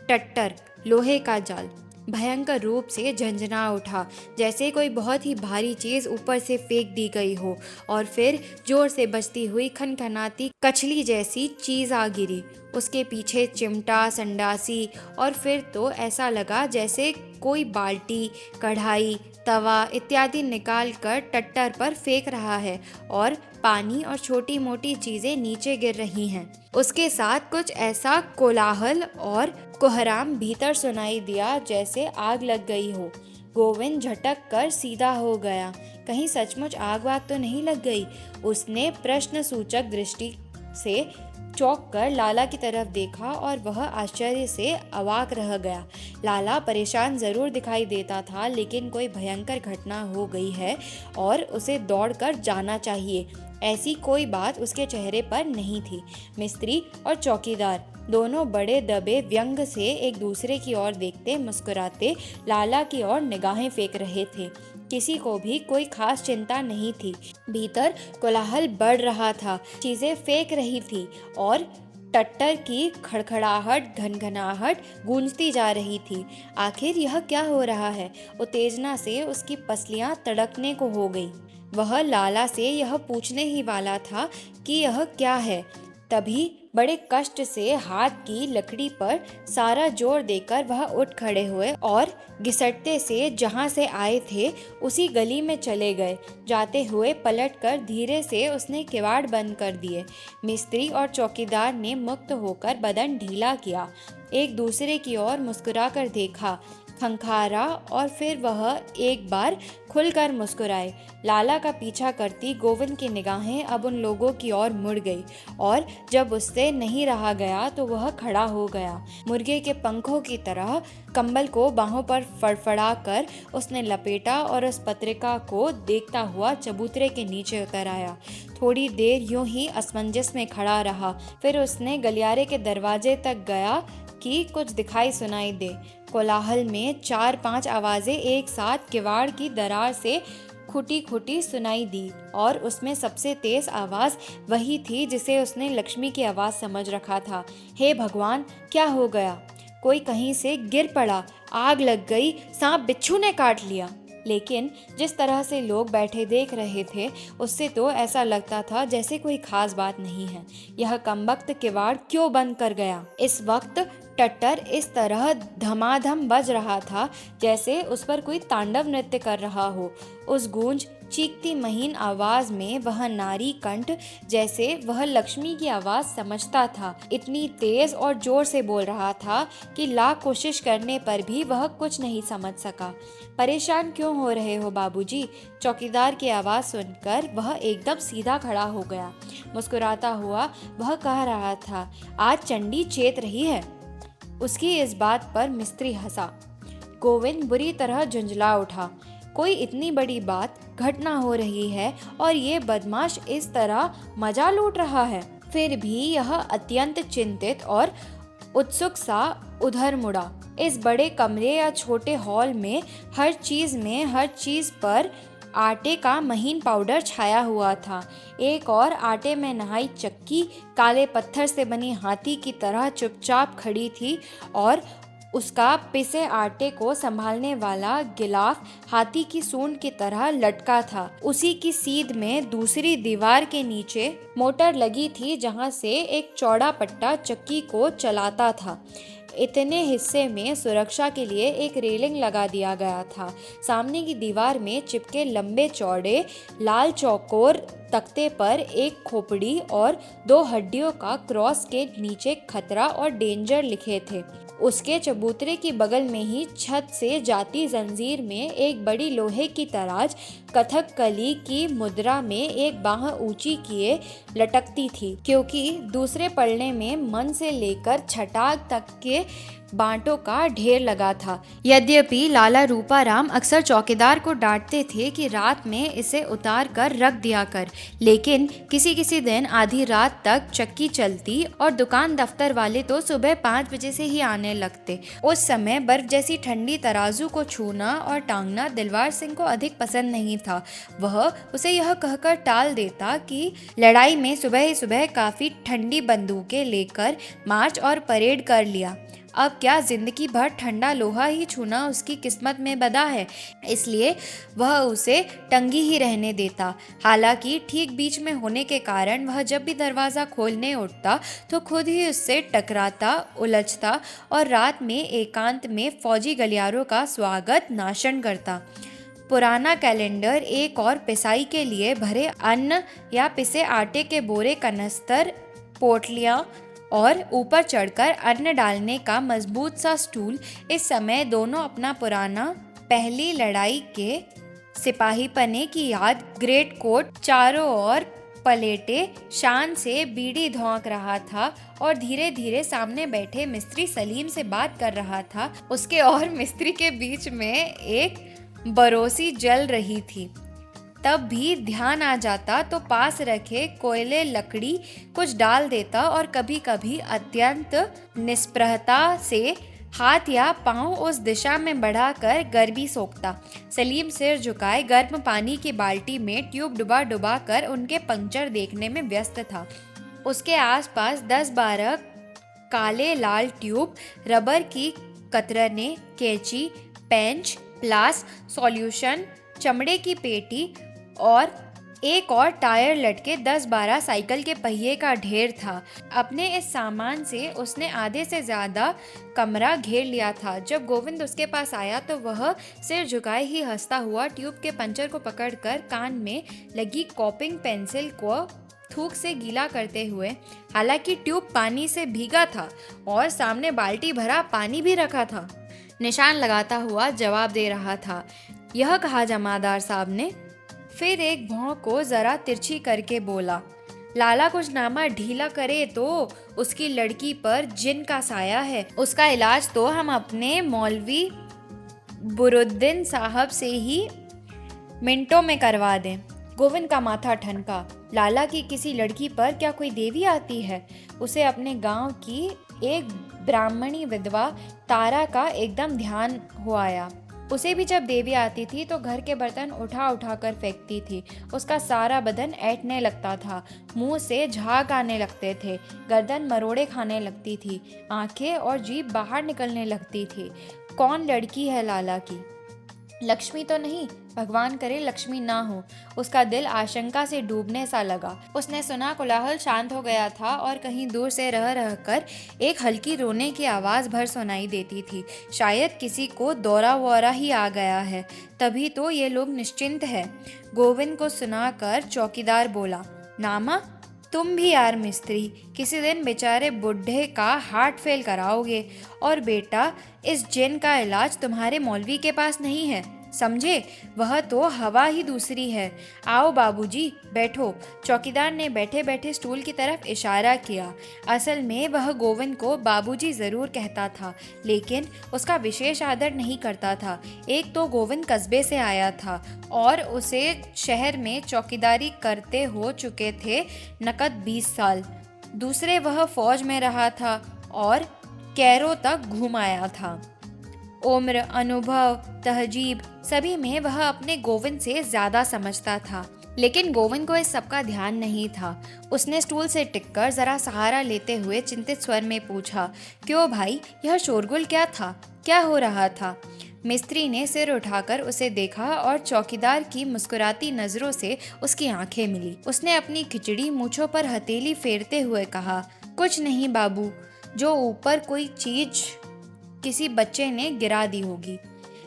Speaker 1: टट्टर लोहे का जाल भयंकर रूप से झंझना उठा, जैसे कोई बहुत ही भारी चीज़ ऊपर से फेंक दी गई हो, और फिर जोर से बजती हुई खनखनाती कछली जैसी चीज़ आ गिरी। उसके पीछे चिमटा, संडासी, और फिर तो ऐसा लगा जैसे कोई बाल्टी, कढ़ाई, तवा इत्यादि निकाल कर टट्टर पर फेंक रहा है, और पानी और छोटी मोटी चीज़ें नीचे गिर रही हैं। उसके साथ कुछ ऐसा कोलाहल और कोहराम भीतर सुनाई दिया जैसे आग लग गई हो। गोविंद झटक कर सीधा हो गया। कहीं सचमुच आग वाग तो नहीं लग गई? उसने प्रश्न सूचक दृष्टि से चौंक कर लाला की तरफ देखा और वह आश्चर्य से अवाक रह गया। लाला परेशान जरूर दिखाई देता था, लेकिन कोई भयंकर घटना हो गई है और उसे दौड़कर जाना चाहिए, ऐसी कोई बात उसके चेहरे पर नहीं थी। मिस्त्री और चौकीदार दोनों बड़े दबे व्यंग से एक दूसरे की ओर देखते मुस्कुराते लाला की ओर निगाहें फेंक रहे थे। किसी को भी कोई खास चिंता नहीं थी। भीतर कोलाहल बढ़ रहा था, चीजें फेंक रही थी और टट्टर की खड़खड़ाहट, घनघनाहट गूंजती जा रही थी। आखिर यह क्या हो रहा है? उत्तेजना से उसकी पसलियां तड़कने को हो गई। वह लाला से यह पूछने ही वाला था कि यह क्या है, तभी बड़े कष्ट से हाथ की लकड़ी पर सारा जोर देकर वह उठ खड़े हुए और घिसटते से जहाँ से आए थे उसी गली में चले गए। जाते हुए पलटकर धीरे से उसने किवाड़ बंद कर दिए। मिस्त्री और चौकीदार ने मुक्त होकर बदन ढीला किया, एक दूसरे की ओर मुस्कुराकर देखा, खंखारा और फिर वह एक बार खुलकर मुस्कुराए। लाला का पीछा करती गोविंद की निगाहें अब उन लोगों की ओर मुड़ गई और जब उससे नहीं रहा गया तो वह खड़ा हो गया। मुर्गे के पंखों की तरह कंबल को बाहों पर फड़फड़ा कर उसने लपेटा और उस पत्रिका को देखता हुआ चबूतरे के नीचे उतर आया। थोड़ी देर यूं ही असमंजस में खड़ा रहा, फिर उसने गलियारे के दरवाजे तक गया कि कुछ दिखाई सुनाई दे। कोलाहल में 4-5 आवाजें एक साथ किवाड़ की दरार से खुटी खुटी सुनाई दी और उसमें सबसे तेज आवाज वही थी जिसे उसने लक्ष्मी की आवाज समझ रखा था। हे भगवान, क्या हो गया? कोई कहीं से गिर पड़ा, आग लग गई, सांप बिच्छू ने काट लिया। लेकिन जिस तरह से लोग बैठे देख रहे थे उससे तो ऐसा लगता था जैसे कोई खास बात नहीं है। यह कमबख्त किवाड़ क्यों बंद कर गया? इस वक्त टट्टर इस तरह धमाधम बज रहा था जैसे उस पर कोई तांडव नृत्य कर रहा हो। उस गूंज चीखती महीन आवाज में वह नारी कंठ जैसे वह लक्ष्मी की आवाज समझता था। इतनी तेज और जोर से बोल रहा था कि लाख कोशिश करने पर भी वह कुछ नहीं समझ सका। परेशान क्यों हो रहे हो बाबूजी? चौकीदार की आवाज सुनकर वह एकदम सीधा खड़ा हो गया। मुस्कुराता हुआ वह कह रहा था, आज चंडी चेत रही है। उसकी इस बात पर मिस्त्री हंसा। गोविंद बुरी तरह झुंझला उठा। कोई इतनी बड़ी बात घटना हो रही है और ये बदमाश इस तरह मजा लूट रहा है। फिर भी यह अत्यंत चिंतित और उत्सुक सा उधर मुड़ा। इस बड़े कमरे या छोटे हॉल में हर चीज पर आटे का महीन पाउडर छाया हुआ था। एक और आटे में नहाई चक्की काले पत्थर से बनी हाथी की तरह चुपचाप खड़ी थी और उसका पिसे आटे को संभालने वाला गिलाफ हाथी की सूंड की तरह लटका था। उसी की सीध में दूसरी दीवार के नीचे मोटर लगी थी जहां से एक चौड़ा पट्टा चक्की को चलाता था। इतने हिस्से में सुरक्षा के लिए एक रेलिंग लगा दिया गया था। सामने की दीवार में चिपके लंबे चौड़े लाल चौकोर तख्ते पर एक खोपड़ी और 2 हड्डियों का क्रॉस के नीचे खतरा और डेंजर लिखे थे। उसके चबूतरे की बगल में ही छत से जाती जंजीर में एक बड़ी लोहे की तराज कथकली की मुद्रा में एक बाह ऊंची किए लटकती थी, क्योंकि दूसरे पलड़े में मन से लेकर छटाक तक के बांटों का ढेर लगा था। यद्यपि लाला रूपाराम अक्सर चौकीदार को डांटते थे कि रात में इसे उतार कर रख दिया कर, लेकिन किसी किसी दिन आधी रात तक चक्की चलती और दुकान दफ्तर वाले तो सुबह 5 बजे से ही आने लगते। उस समय बर्फ जैसी ठंडी तराजू को छूना और टांगना दिलवार सिंह को अधिक पसंद नहीं था। वह उसे यह कहकर टाल देता कि लड़ाई में सुबह ही सुबह काफी ठंडी बंदूकें लेकर मार्च और परेड कर लिया। अब क्या जिंदगी भर ठंडा लोहा ही छूना उसकी किस्मत में बदा है, इसलिए वह उसे टंगी ही रहने देता। हालांकि ठीक बीच में होने के कारण वह जब भी दरवाज़ा खोलने उठता तो खुद ही उससे टकराता, उलझता और रात में एकांत में फौजी गलियारों का स्वागत नाशन करता। पुराना कैलेंडर एक और पिसाई के लिए भरे अन्न या पिसे आटे के बोरे, कनस्तर, पोटलियाँ और ऊपर चढ़कर अन्न डालने का मजबूत सा स्टूल, इस समय दोनों अपना पुराना पहली लड़ाई के सिपाहीपने की याद ग्रेट कोट चारों ओर पलेटे शान से बीड़ी धौंक रहा था और धीरे धीरे सामने बैठे मिस्त्री सलीम से बात कर रहा था। उसके और मिस्त्री के बीच में एक बरोसी जल रही थी। तब भी ध्यान आ जाता तो पास रखे कोयले लकड़ी कुछ डाल देता और कभी कभी अत्यंत निस्पृहता से हाथ या पांव उस दिशा में बढ़ाकर गर्मी सोखता। सलीम सिर झुकाए गर्म पानी की बाल्टी में ट्यूब डुबा डुबा कर उनके पंक्चर देखने में व्यस्त था। उसके आसपास 10-12 काले लाल ट्यूब, रबर की कतरने, कैंची, पेंच, प्लास, सॉल्यूशन, चमड़े की पेटी और एक और टायर लटके 10-12 साइकिल के पहिए का ढेर था। अपने इस सामान से उसने आधे से ज्यादा कमरा घेर लिया था। जब गोविंद उसके पास आया तो वह सिर झुकाए ही हंसता हुआ ट्यूब के पंचर को पकड़कर कान में लगी कॉपिंग पेंसिल को थूक से गीला करते हुए, हालांकि ट्यूब पानी से भीगा था और सामने बाल्टी भरा पानी भी रखा था, निशान लगाता हुआ जवाब दे रहा था। यह कहा जमादार साहब ने। फिर एक भौं को जरा तिरछी करके बोला, लाला कुछ नामा ढीला करे तो उसकी लड़की पर जिन का साया है। उसका इलाज तो हम अपने मौलवी बुरुद्दीन साहब से ही मिनटों में करवा दें। गोविंद का माथा ठनका। लाला की किसी लड़की पर क्या कोई देवी आती है? उसे अपने गांव की एक ब्राह्मणी विधवा तारा का एकदम ध्यान हो आया। उसे भी जब देवी आती थी तो घर के बर्तन उठा उठा कर फेंकती थी। उसका सारा बदन ऐंठने लगता था, मुंह से झाग आने लगते थे, गर्दन मरोड़े खाने लगती थी, आंखें और जीभ बाहर निकलने लगती थी। कौन लड़की है लाला की? लक्ष्मी तो नहीं, भगवान करे लक्ष्मी ना हो। उसका दिल आशंका से डूबने सा लगा। उसने सुना कोलाहल शांत हो गया था और कहीं दूर से रह रह कर एक हल्की रोने की आवाज़ भर सुनाई देती थी। शायद किसी को दौरा वौरा ही आ गया है, तभी तो ये लोग निश्चिंत है। गोविंद को सुनाकर चौकीदार बोला, नामा तुम भी यार मिस्त्री, किसी दिन बेचारे बुढ़े का हार्ट फेल कराओगे। और बेटा, इस जिन का इलाज तुम्हारे मौलवी के पास नहीं है, समझे? वह तो हवा ही दूसरी है। आओ बाबूजी, बैठो। चौकीदार ने बैठे बैठे स्टूल की तरफ इशारा किया। असल में वह गोविंद को बाबूजी ज़रूर कहता था, लेकिन उसका विशेष आदर नहीं करता था। एक तो गोविंद कस्बे से आया था और उसे शहर में चौकीदारी करते हो चुके थे नकद 20 साल। दूसरे वह फौज में रहा था और कैरो तक घूम आया था। उम्र, अनुभव, तहजीब सभी में वह अपने गोविंद से ज्यादा समझता था, लेकिन गोविंद को इस सब का ध्यान नहीं था। उसने स्टूल से टिककर जरा सहारा लेते हुए चिंतित स्वर में पूछा, क्यों भाई, यह शोरगुल क्या था? क्या हो रहा था? मिस्त्री ने सिर उठाकर उसे देखा और चौकीदार की मुस्कुराती नजरों से उसकी आंखें मिली। उसने अपनी खिचड़ी मूंछों पर हथेली फेरते हुए कहा, कुछ नहीं बाबू, जो ऊपर कोई चीज किसी बच्चे ने गिरा दी होगी।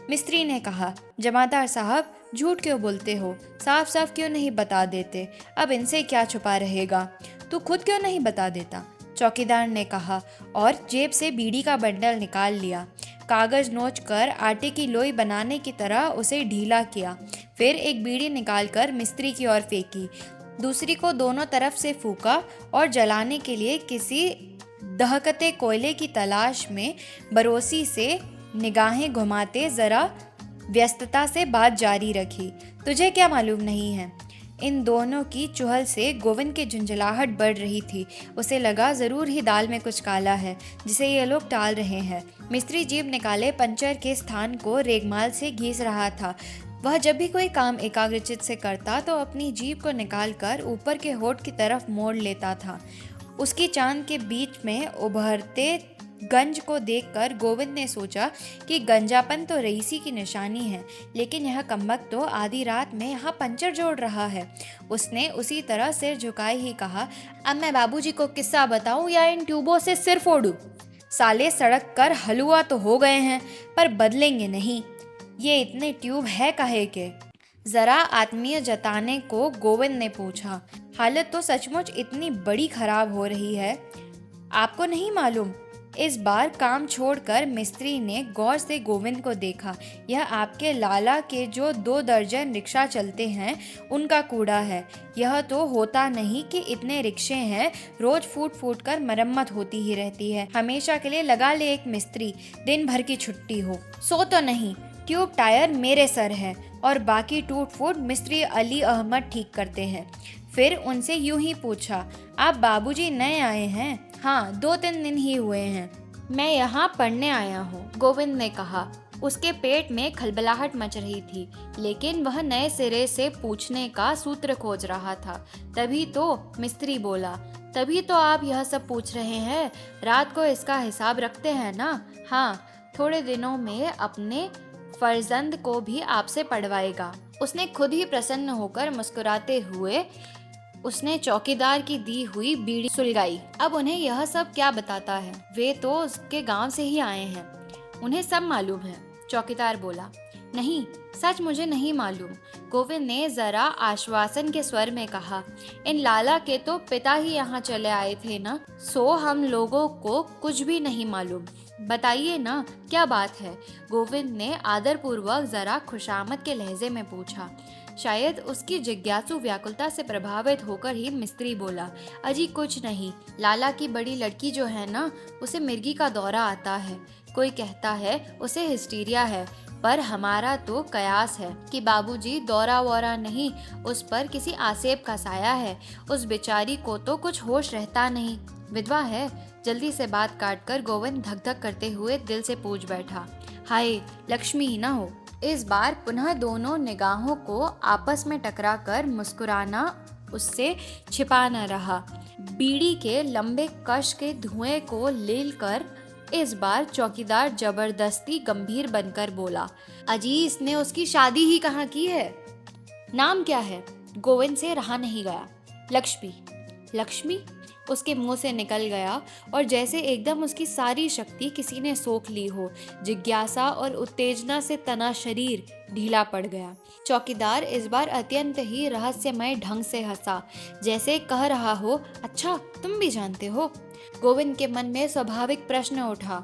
Speaker 1: मिस्त्री ने कहा, जमादार साहब झूठ क्यों बोलते हो? साफ साफ क्यों नहीं बता देते? अब इनसे क्या छुपा रहेगा? तू खुद क्यों नहीं बता देता? चौकीदार ने कहा और जेब से बीड़ी का बंडल निकाल लिया। कागज नोच कर आटे की लोई बनाने की तरह उसे ढीला किया। फिर एक बीड़ी निकालकर मिस्त्री की ओर फेंकी, दूसरी को दोनों तरफ से फूका और जलाने के लिए किसी दहकते कोयले की तलाश में बरोसी से निगाहें घुमाते जरा व्यस्तता से बात जारी रखी। तुझे क्या मालूम नहीं है? इन दोनों की चुहल से गोविंद की झुंझलाहट बढ़ रही थी। उसे लगा जरूर ही दाल में कुछ काला है जिसे ये लोग टाल रहे हैं। मिस्त्री जीभ निकाले पंचर के स्थान को रेगमाल से घीस रहा था। वह जब भी कोई काम एकाग्रचित से करता तो अपनी जीभ को निकालकर ऊपर के होठ की तरफ मोड़ लेता था। उसकी चांद के बीच में उभरते गंज को देखकर गोविंद ने सोचा कि गंजापन तो रईसी की निशानी है, लेकिन यह कमबख्त तो आधी रात में यहाँ पंचर जोड़ रहा है। उसने उसी तरह सिर झुकाए ही कहा, अब मैं बाबूजी को किस्सा बताऊं या इन ट्यूबों से सिर फोड़ूं? साले सड़क कर हलुआ तो हो गए हैं पर बदलेंगे नहीं। ये इतने ट्यूब है काहे के? जरा आत्मीय जताने को गोविंद ने पूछा। हालत तो सचमुच इतनी बड़ी खराब हो रही है, आपको नहीं मालूम? इस बार काम छोड़कर मिस्त्री ने गौर से गोविंद को देखा। यह आपके लाला के जो 2 दर्जन रिक्शा चलते हैं उनका कूड़ा है। यह तो होता नहीं कि इतने रिक्शे हैं, रोज फूट फूट कर मरम्मत होती ही रहती है। हमेशा के लिए लगा ले एक मिस्त्री, दिन भर की छुट्टी हो। सो तो नहीं, ट्यूब टायर मेरे सर है और बाकी टूट फूट मिस्त्री अली अहमद ठीक करते हैं। फिर उनसे यूं ही पूछा, आप बाबूजी नए आए हैं? हाँ, 2-3 दिन ही हुए हैं। मैं यहाँ पढ़ने आया हूँ, गोविंद ने कहा। उसके पेट में खलबलाहट मच रही थी, लेकिन वह नए सिरे से पूछने का सूत्र खोज रहा था। तभी तो मिस्त्री बोला, तभी तो आप यह सब पूछ रहे हैं, रात को इसका हिसाब रखते हैं ना? हाँ, थोड़े दिनों में अपने फर्जंद को भी आपसे पढ़वाएगा। उसने खुद ही प्रसन्न होकर मुस्कुराते हुए उसने चौकीदार की दी हुई बीड़ी सुलगाई। अब उन्हें यह सब क्या बताता है, वे तो उसके गांव से ही आए हैं, उन्हें सब मालूम है। चौकीदार बोला, नहीं, सच मुझे नहीं मालूम। गोविंद ने जरा आश्वासन के स्वर में कहा, इन लाला के तो पिता ही यहाँ चले आए थे ना, सो हम लोगों को कुछ भी नहीं मालूम। बताइए ना, क्या बात है? गोविंद ने आदरपूर्वक जरा खुशामद के लहजे में पूछा। शायद उसकी जिज्ञासु व्याकुलता से प्रभावित होकर ही मिस्त्री बोला, अजी कुछ नहीं, लाला की बड़ी लड़की जो है ना, उसे मिर्गी का दौरा आता है। कोई कहता है उसे हिस्टीरिया है, पर हमारा तो कयास है कि बाबूजी दौरा वौरा नहीं, उस पर किसी आसेब का साया है। उस बेचारी को तो कुछ होश रहता नहीं, विधवा है। जल्दी से बात काटकर गोविंद धक धक करते हुए दिल से पूछ बैठा, हाय लक्ष्मी ही ना हो। इस बार पुनः दोनों निगाहों को आपस में टकराकर मुस्कुराना उससे छिपा न रहा। बीड़ी के लंबे कश के धुएं को लेकर इस बार चौकीदार जबरदस्ती गंभीर बनकर बोला, अजी इसने उसकी शादी ही कहाँ की है? नाम क्या है? गोविंद से रहा नहीं गया। लक्ष्मी। लक्ष्मी उसके मुंह से निकल गया और जैसे एकदम उसकी सारी शक्ति किसी ने सोख ली हो। जिज्ञासा और उत्तेजना से तना शरीर ढीला पड़ गया। चौकीदार इस बार अत्यंत ही रहस्यमय ढंग से हंसा, जैसे कह रहा हो, अच्छा तुम भी जानते हो? गोविंद के मन में स्वाभाविक प्रश्न उठा,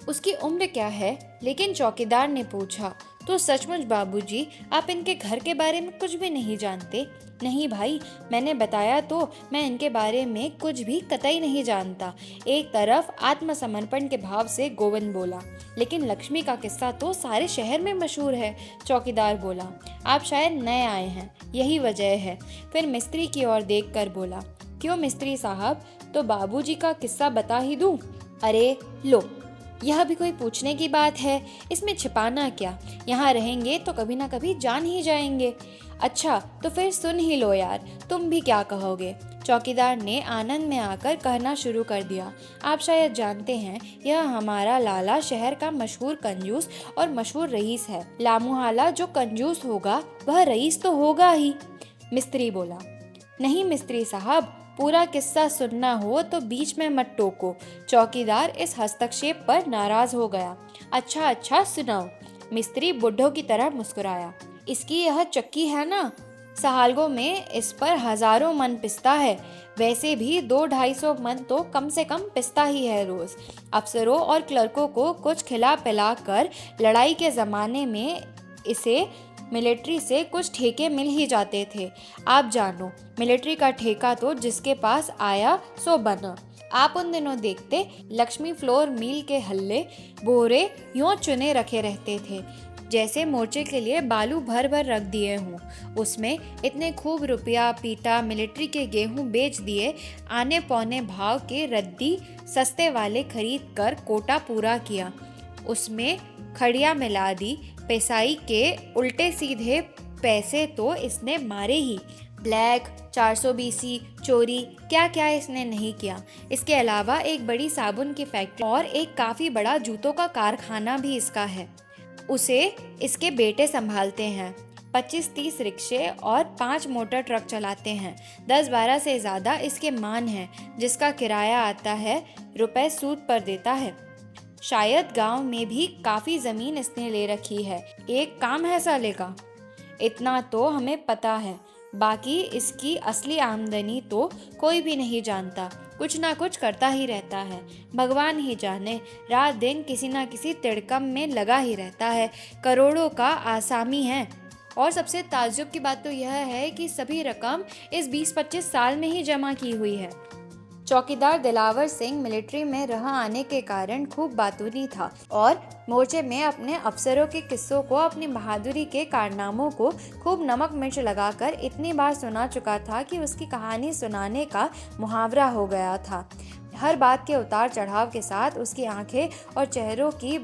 Speaker 1: उसकी उम्र क्या है? लेकिन चौकीदार ने पूछा, तो सचमुच बाबूजी आप इनके घर के बारे में कुछ भी नहीं जानते? नहीं भाई, मैंने बताया तो, मैं इनके बारे में कुछ भी कतई नहीं जानता। एक तरफ आत्मसमर्पण के भाव से गोविंद बोला, लेकिन लक्ष्मी का किस्सा तो सारे शहर में मशहूर है। चौकीदार बोला, आप शायद नए आए हैं, यही वजह है। फिर मिस्त्री की ओर देखकर बोला, क्यों मिस्त्री साहब, तो बाबूजी का किस्सा बता ही दूं? अरे लो, यह भी कोई पूछने की बात है, इसमें छिपाना क्या? यहाँ रहेंगे तो कभी ना कभी जान ही जाएंगे। अच्छा तो फिर सुन ही लो यार, तुम भी क्या कहोगे? चौकीदार ने आनंद में आकर कहना शुरू कर दिया, आप शायद जानते हैं, यह हमारा लाला शहर का मशहूर कंजूस और मशहूर रईस है। लामुहाला जो कंजूस होगा वह रईस तो होगा ही। मिस्त्री बोला, नहीं मिस्त्री साहब, पूरा किस्सा सुनना हो तो बीच में मत टोको। चौकीदार इस हस्तक्षेप पर नाराज हो गया। अच्छा सुनाओ। मिस्त्री बुढ़ों की तरह मुस्कुराया, इसकी यह चक्की है ना, सहालगों में इस पर हजारों मन पिसता है। वैसे भी 200-250 मन तो कम से कम पिसता ही है रोज। अफसरों और क्लर्कों को कुछ खिला पिला कर लड़ाई के जमाने में इसे मिलिट्री से कुछ ठेके मिल ही जाते थे। आप जानो, मिलिट्री का ठेका तो जिसके पास आया सो बना। आप उन दिनों देखते, लक्ष्मी फ्लोर मिल के हल्ले बोरे यूं चुने रखे रहते थे, जैसे मोर्चे के लिए बालू भर भर रख दिए हों। उसमें इतने खूब रुपया पीटा, मिलिट्री के गेहूं बेच दिए, आने पौने भाव के रद्दी सस्ते वाले खरीद कर कोटा पूरा किया। उसमें खड़िया मिला दी, पेशाई के उल्टे सीधे पैसे तो इसने मारे ही। ब्लैक, 420, चोरी, क्या क्या इसने नहीं किया। इसके अलावा एक बड़ी साबुन की फैक्ट्री और एक काफ़ी बड़ा जूतों का कारखाना भी इसका है, उसे इसके बेटे संभालते हैं। 25-30 रिक्शे और 5 मोटर ट्रक चलाते हैं। 10-12 से ज़्यादा इसके मान हैं, जिसका किराया आता है, रुपए सूद पर देता है। शायद गांव में भी काफ़ी ज़मीन इसने ले रखी है। एक काम है साले का, इतना तो हमें पता है, बाकी इसकी असली आमदनी तो कोई भी नहीं जानता। कुछ ना कुछ करता ही रहता है, भगवान ही जाने, रात दिन किसी ना किसी तिड़कम में लगा ही रहता है। करोड़ों का आसामी है। और सबसे ताज्जुब की बात तो यह है कि सभी रकम इस 20-25 साल में ही जमा की हुई है। चौकीदार दिलावर सिंह मिलिट्री में रह आने के कारण खूब बातूनी था और मोर्चे में अपने अफसरों के किस्सों को, अपनी बहादुरी के कारनामों को खूब नमक मिर्च लगाकर इतनी बार सुना चुका था कि उसकी कहानी सुनाने का मुहावरा हो गया था। हर बात के उतार चढ़ाव के साथ उसकी आंखें और चेहरों की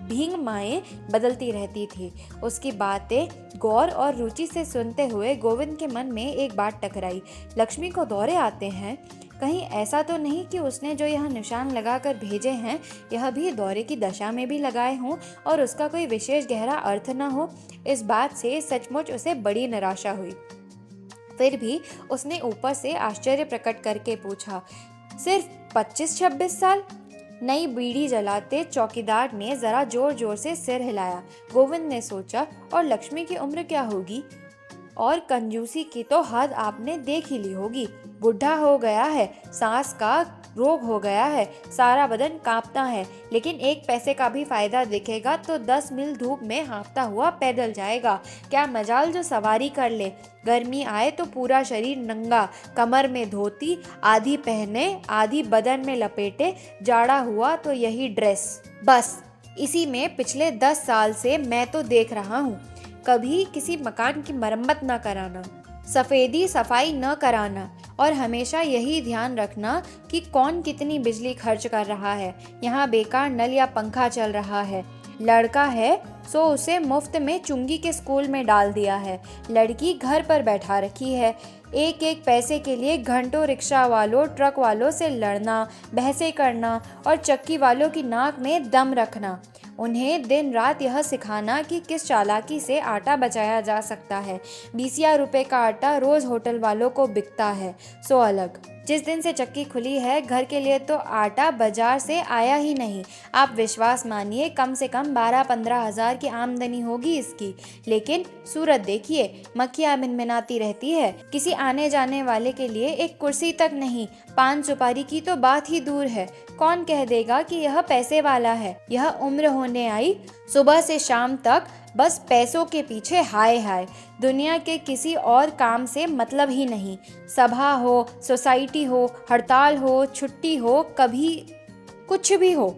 Speaker 1: भींगमाएं बदलती रहती थी। उसकी बातें गौर और रुचि से सुनते हुए गोविंद के मन में एक बात टकराई, लक्ष्मी को दौरे आते हैं? कहीं ऐसा तो नहीं कि उसने जो यह निशान लगाकर भेजे हैं यह भी दौरे की दशा में भी लगाए हों और उसका कोई विशेष गहरा अर्थ न हो। इस बात से सचमुच उसे बड़ी निराशा हुई। फिर भी उसने ऊपर से आश्चर्य प्रकट करके पूछा, सिर्फ 25-26 साल? नई बीड़ी जलाते चौकीदार ने जरा जोर जोर से सिर हिलाया। गोविंद ने सोचा, और लक्ष्मी की उम्र क्या होगी? और कंजूसी की तो हद आपने देख ही ली होगी। बुढ़ा हो गया है, सांस का रोग हो गया है, सारा बदन कांपता है, लेकिन एक पैसे का भी फायदा दिखेगा तो 10 मील धूप में हाँफता हुआ पैदल जाएगा। क्या मजाल जो सवारी कर ले। गर्मी आए तो पूरा शरीर नंगा, कमर में धोती, आधी पहने आधी बदन में लपेटे, जाड़ा हुआ तो यही ड्रेस। बस इसी में पिछले 10 साल से मैं तो देख रहा हूँ। कभी किसी मकान की मरम्मत न कराना, सफेदी सफाई न कराना, और हमेशा यही ध्यान रखना कि कौन कितनी बिजली खर्च कर रहा है। यहाँ बेकार नल या पंखा चल रहा है। लड़का है सो उसे मुफ्त में चुंगी के स्कूल में डाल दिया है, लड़की घर पर बैठा रखी है। एक एक पैसे के लिए घंटों रिक्शा वालों ट्रक वालों से लड़ना, बहसें करना और चक्की वालों की नाक में दम रखना। उन्हें दिन रात यह सिखाना कि किस चालाकी से आटा बचाया जा सकता है। 20 रुपए का आटा रोज होटल वालों को बिकता है, सो अलग। जिस दिन से चक्की खुली है घर के लिए तो आटा बाजार से आया ही नहीं। आप विश्वास मानिए कम से कम 12-15 हज़ार की आमदनी होगी इसकी। लेकिन सूरत देखिए, मक्खियाँ मिनमिनाती रहती है। किसी आने जाने वाले के लिए एक कुर्सी तक नहीं, पान सुपारी की तो बात ही दूर है। कौन कह देगा कि यह पैसे वाला है। यह उम्र होने आई, सुबह से शाम तक बस पैसों के पीछे हाय हाय। दुनिया के किसी और काम से मतलब ही नहीं। सभा हो, सोसाइटी हो, हड़ताल हो, छुट्टी हो, कभी कुछ भी हो।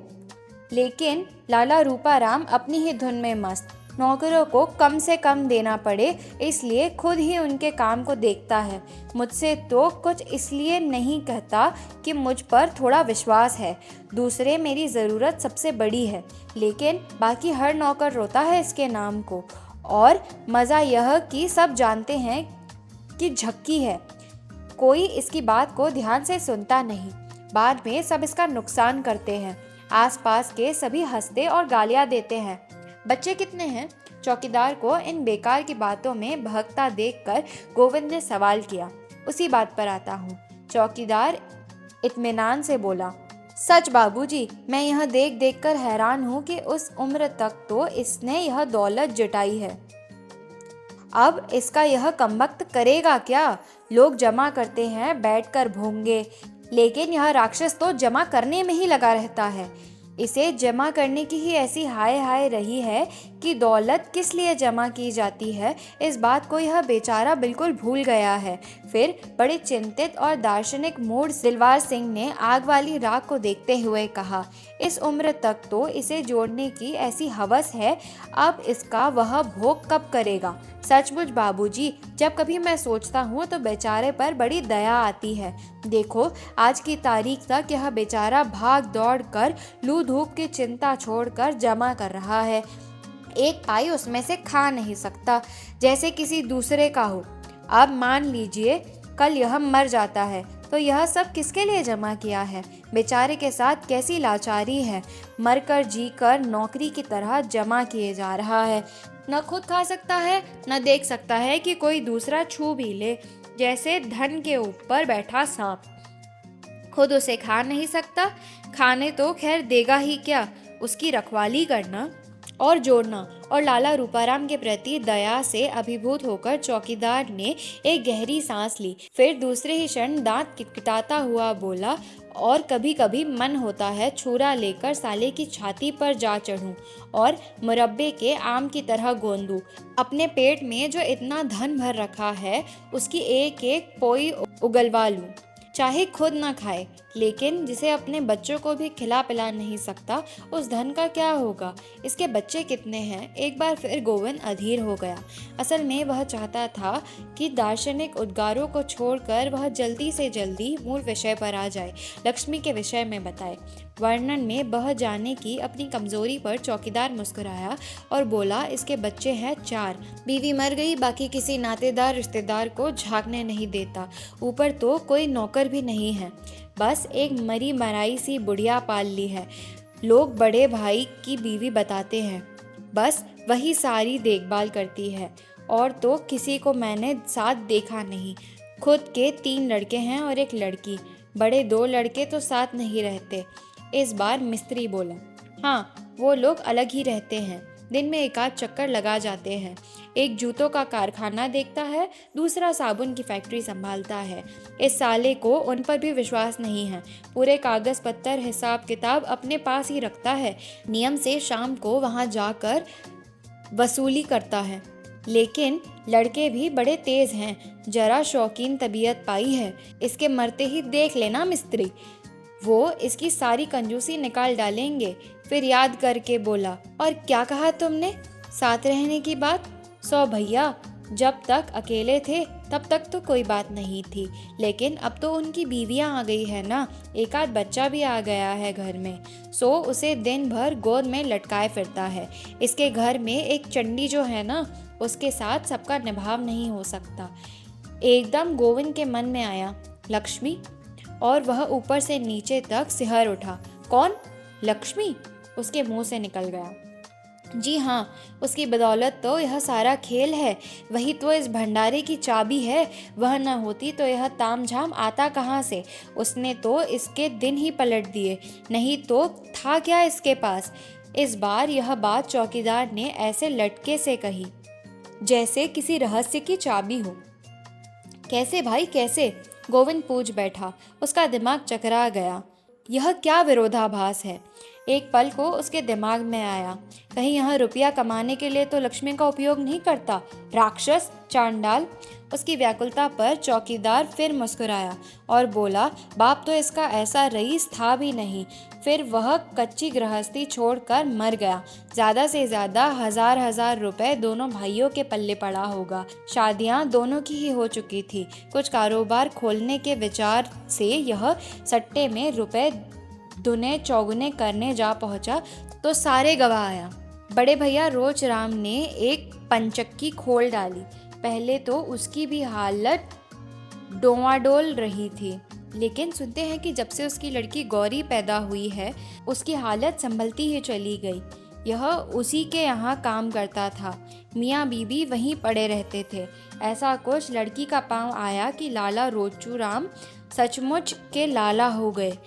Speaker 1: लेकिन लाला रूपाराम अपनी ही धुन में मस्त। नौकरों को कम से कम देना पड़े इसलिए खुद ही उनके काम को देखता है। मुझसे तो कुछ इसलिए नहीं कहता कि मुझ पर थोड़ा विश्वास है। दूसरे मेरी ज़रूरत सबसे बड़ी है, लेकिन बाकी हर नौकर रोता है इसके नाम को। और मज़ा यह कि सब जानते हैं कि झक्की है। कोई इसकी बात को ध्यान से सुनता नहीं। बाद में सब इसका नुकसान करते हैं। आसपास के सभी हंसते और गालियाँ देते हैं। बच्चे कितने हैं? चौकीदार को इन बेकार की बातों में बहकता देखकर गोविंद ने सवाल किया। उसी बात पर आता हूँ, चौकीदार इत्मीनान से बोला। सच बाबूजी, मैं यह देख देख कर हैरान हूँ कि उस उम्र तक तो इसने यह दौलत जुटाई है। अब इसका यह कमबख्त करेगा क्या? लोग जमा करते हैं बैठकर भोंगे, लेकिन यह राक्षस तो जमा करने में ही लगा रहता है। इसे जमा करने की ही ऐसी हाय हाय रही है कि दौलत किस लिए जमा की जाती है इस बात को यह बेचारा बिल्कुल भूल गया है। फिर बड़े चिंतित और दार्शनिक मूड दिलवार सिंह ने आग वाली राख को देखते हुए कहा, इस उम्र तक तो इसे जोड़ने की ऐसी हवस है, अब इसका वह भोग कब करेगा? सचमुच बाबूजी, जब कभी मैं सोचता हूँ तो बेचारे पर बड़ी दया आती है। देखो, आज की तारीख तक यह बेचारा भाग दौड़ कर लू धूप की चिंता छोड़कर जमा कर रहा है। एक पाई उसमें से खा नहीं सकता, जैसे किसी दूसरे का हो। अब मान लीजिए कल यह मर जाता है तो यह सब किसके लिए जमा किया है? बेचारे के साथ कैसी लाचारी है। मरकर जीकर नौकरी की तरह जमा किए जा रहा है। न खुद खा सकता है, न देख सकता है कि कोई दूसरा छू भी ले, जैसे धन के ऊपर बैठा सांप। खुद उसे खा नहीं सकता, खाने तो खैर देगा ही क्या। उसकी रखवाली करना और जोड़ना। और लाला रूपाराम के प्रति दया से अभिभूत होकर चौकीदार ने एक गहरी सांस ली। फिर दूसरे ही क्षण दांत किटकिटाता हुआ बोला, और कभी कभी मन होता है छुरा लेकर साले की छाती पर जा चढ़ूं और मुरब्बे के आम की तरह गोंदूं। अपने पेट में जो इतना धन भर रखा है उसकी एक एक पोई उगलवा लूं। चाहे खुद ना खाए, लेकिन जिसे अपने बच्चों को भी खिला पिला नहीं सकता, उस धन का क्या होगा? इसके बच्चे कितने हैं? एक बार फिर गोविंद अधीर हो गया। असल में वह चाहता था कि दार्शनिक उद्गारों को छोड़कर वह जल्दी से जल्दी मूल विषय पर आ जाए, लक्ष्मी के विषय में बताए। वर्णन में बह जाने की अपनी कमजोरी पर चौकीदार मुस्कुराया और बोला, इसके बच्चे हैं 4। बीवी मर गई, बाकी किसी नातेदार रिश्तेदार को झांकने नहीं देता। ऊपर तो कोई नौकर पत्थर भी नहीं है, बस एक मरी मराई सी बुढ़िया पाल ली है। लोग बड़े भाई की बीवी बताते हैं, बस वही सारी देखभाल करती है, और तो किसी को मैंने साथ देखा नहीं। खुद के 3 लड़के हैं और एक लड़की, बड़े 2 लड़के तो साथ नहीं रहते। इस बार मिस्त्री बोला, हाँ वो लोग अलग ही रहते हैं, दिन में एक आध चक्कर लगा जाते हैं। एक जूतों का कारखाना देखता है, दूसरा साबुन की फैक्ट्री संभालता है। इस साले को उन पर भी विश्वास नहीं है, पूरे कागज पत्तर हिसाब किताब अपने पास ही रखता है। नियम से शाम को वहाँ जाकर वसूली करता है। लेकिन लड़के भी बड़े तेज हैं, जरा शौकीन तबीयत पाई है। इसके मरते ही देख लेना मिस्त्री, वो इसकी सारी कंजूसी निकाल डालेंगे। फिर याद करके बोला, और क्या कहा तुमने? साथ रहने की बात? 100 भैया, जब तक अकेले थे तब तक तो कोई बात नहीं थी, लेकिन अब तो उनकी बीवियां आ गई है ना, एक आध बच्चा भी आ गया है घर में, सो उसे दिन भर गोद में लटकाए फिरता है। इसके घर में एक चंडी जो है ना, उसके साथ सबका निभाव नहीं हो सकता। एकदम गोविंद के मन में आया लक्ष्मी, और वह ऊपर से नीचे तक सिहर उठा। कौन? लक्ष्मी? उसके मुंह से निकल गया। जी हाँ, उसकी बदौलत तो यह सारा खेल है, वही तो इस भंडारे की चाबी है। वह न होती तो यह तामझाम आता कहाँ से? उसने तो इसके दिन ही पलट दिए, नहीं तो था क्या इसके पास? इस बार यह बात चौकीदार ने ऐसे लटके से कही जैसे किसी रहस्य की चाबी हो। कैसे भाई कैसे? गोविंद पूछ बैठा। उसका दिमाग चकरा गया। यह क्या विरोधाभास है? एक पल को उसके दिमाग में आया, कहीं यह रुपया कमाने के लिए तो लक्ष्मी का उपयोग नहीं करता? राक्षस, चांडाल! उसकी व्याकुलता पर चौकीदार फिर मुस्कुराया और बोला, बाप तो इसका ऐसा रईस था भी नहीं, फिर वह कच्ची गृहस्थी छोड़कर मर गया। ज़्यादा से ज़्यादा 1000 रुपए दोनों भाइयों के पल्ले पड़ा होगा। शादियां दोनों की ही हो चुकी थी। कुछ कारोबार खोलने के विचार से यह सट्टे में रुपए दुने चौगुने करने जा पहुंचा तो सारे गवा आया। बड़े भैया रोच राम ने एक पंचक्की खोल डाली। पहले तो उसकी भी हालत डोंवाडोल रही थी, लेकिन सुनते हैं कि जब से उसकी लड़की गौरी पैदा हुई है, उसकी हालत संभलती ही चली गई। यह उसी के यहाँ काम करता था, मियाँ बीबी वहीं पड़े रहते थे। ऐसा कुछ लड़की का पांव आया कि लाला रोचू राम सचमुच के लाला हो गए।